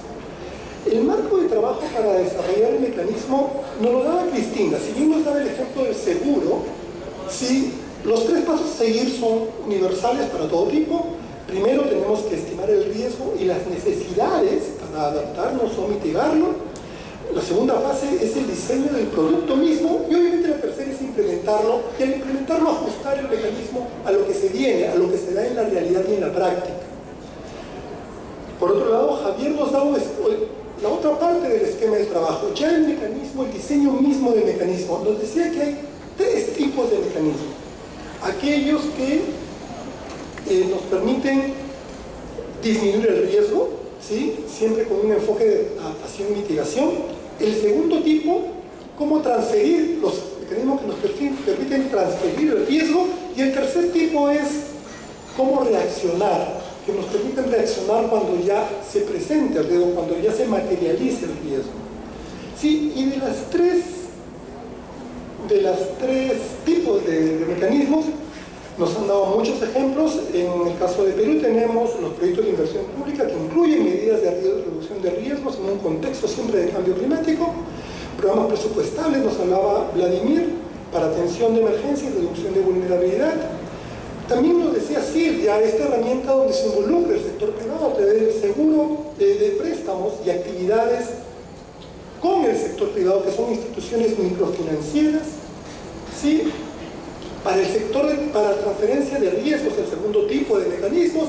El marco de trabajo para desarrollar el mecanismo nos lo daba Cristina. Si bien nos daba el ejemplo del seguro, sí, los 3 pasos a seguir son universales para todo tipo. Primero tenemos que estimar el riesgo y las necesidades para adaptarnos o mitigarlo. La segunda fase es el diseño del producto mismo y obviamente la tercera es implementarlo y al implementarlo ajustar el mecanismo a lo que se viene, a lo que se da en la realidad y en la práctica. Por otro lado, Javier nos da la otra parte del esquema del trabajo, ya el mecanismo, el diseño mismo del mecanismo. Nos decía que hay 3 tipos de mecanismos. Aquellos que nos permiten disminuir el riesgo, ¿sí? Siempre con un enfoque de adaptación y mitigación. El segundo tipo, cómo transferir los mecanismos que nos permiten transferir el riesgo. Y el tercer tipo es cómo reaccionar, que nos permiten reaccionar cuando ya se presente el riesgo, cuando ya se materialice el riesgo. Sí, y de las tres tipos de mecanismos nos han dado muchos ejemplos. En el caso de Perú tenemos los proyectos de inversión pública que incluyen medidas de reducción de riesgos en un contexto siempre de cambio climático, programas presupuestables, nos hablaba Vladimir, para atención de emergencia y reducción de vulnerabilidad. También nos decía Silvia, esta herramienta donde se involucra el sector privado a través del seguro de préstamos y actividades con el sector privado, que son instituciones microfinancieras, ¿sí? Para el sector, para transferencia de riesgos, el segundo tipo de mecanismos,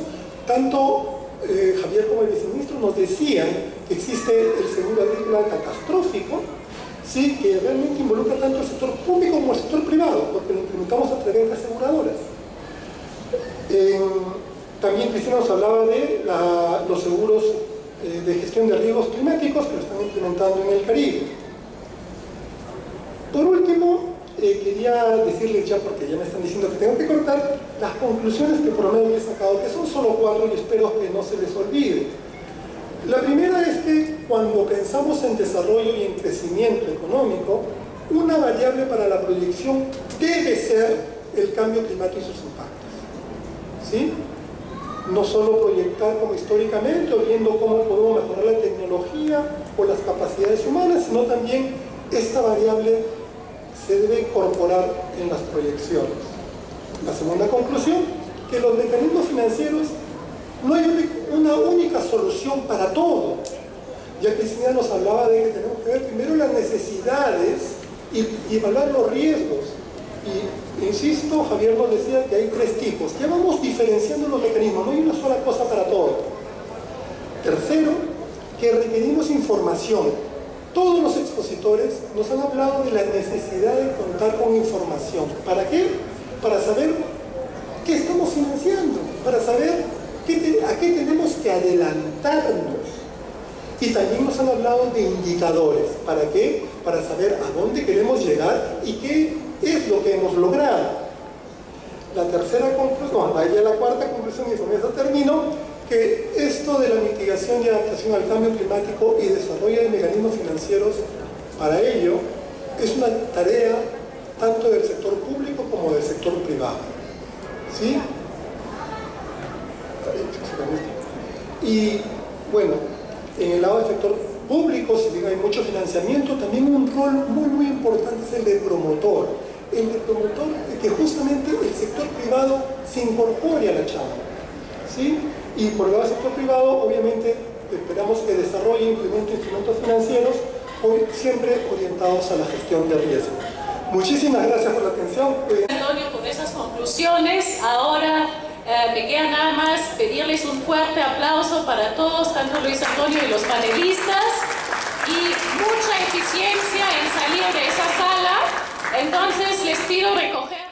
tanto Javier como el viceministro nos decían que existe el seguro agrícola catastrófico, ¿sí? Que realmente involucra tanto el sector público como el sector privado, porque lo implementamos a través de aseguradoras. También Cristina nos hablaba de los seguros de gestión de riesgos climáticos que lo están implementando en el Caribe. Por último, quería decirles ya, porque ya me están diciendo que tengo que cortar, las conclusiones que por lo menos he sacado, que son solo 4 y espero que no se les olvide. La primera es que cuando pensamos en desarrollo y en crecimiento económico, una variable para la proyección debe ser el cambio climático y sus impactos. ¿Sí? no solo proyectar como históricamente o viendo cómo podemos mejorar la tecnología o las capacidades humanas, sino también esta variable se debe incorporar en las proyecciones. La segunda conclusión, que los mecanismos financieros no hay una única solución para todo. Ya Cristina nos hablaba de que tenemos que ver primero las necesidades y evaluar los riesgos. Y insisto, Javier nos decía que hay 3 tipos. Ya vamos diferenciando los mecanismos, no hay una sola cosa para todo. Tercero, que requerimos información. Todos los expositores nos han hablado de la necesidad de contar con información. ¿Para qué? Para saber qué estamos financiando, para saber a qué tenemos que adelantarnos. Y también nos han hablado de indicadores. ¿Para qué? Para saber a dónde queremos llegar y qué es lo que hemos logrado. La tercera conclusión, ahí ya la cuarta conclusión, y con eso termino, que esto de la mitigación y adaptación al cambio climático y desarrollo de mecanismos financieros para ello es una tarea tanto del sector público como del sector privado. ¿Sí? Y bueno, en el lado del sector público, si bien hay mucho financiamiento, también un rol muy importante es el de promotor. El de promotor de que justamente el sector privado se incorpore a la chamba. ¿Sí? Y por el lado del sector privado, obviamente, esperamos que desarrolle e implemente instrumentos financieros siempre orientados a la gestión de riesgo. Muchísimas gracias por la atención. Antonio, con esas conclusiones, ahora me queda nada más pedirles un fuerte aplauso para todos, tanto Luis Antonio y los panelistas, y mucha eficiencia en salir de esa sala. Entonces les pido recoger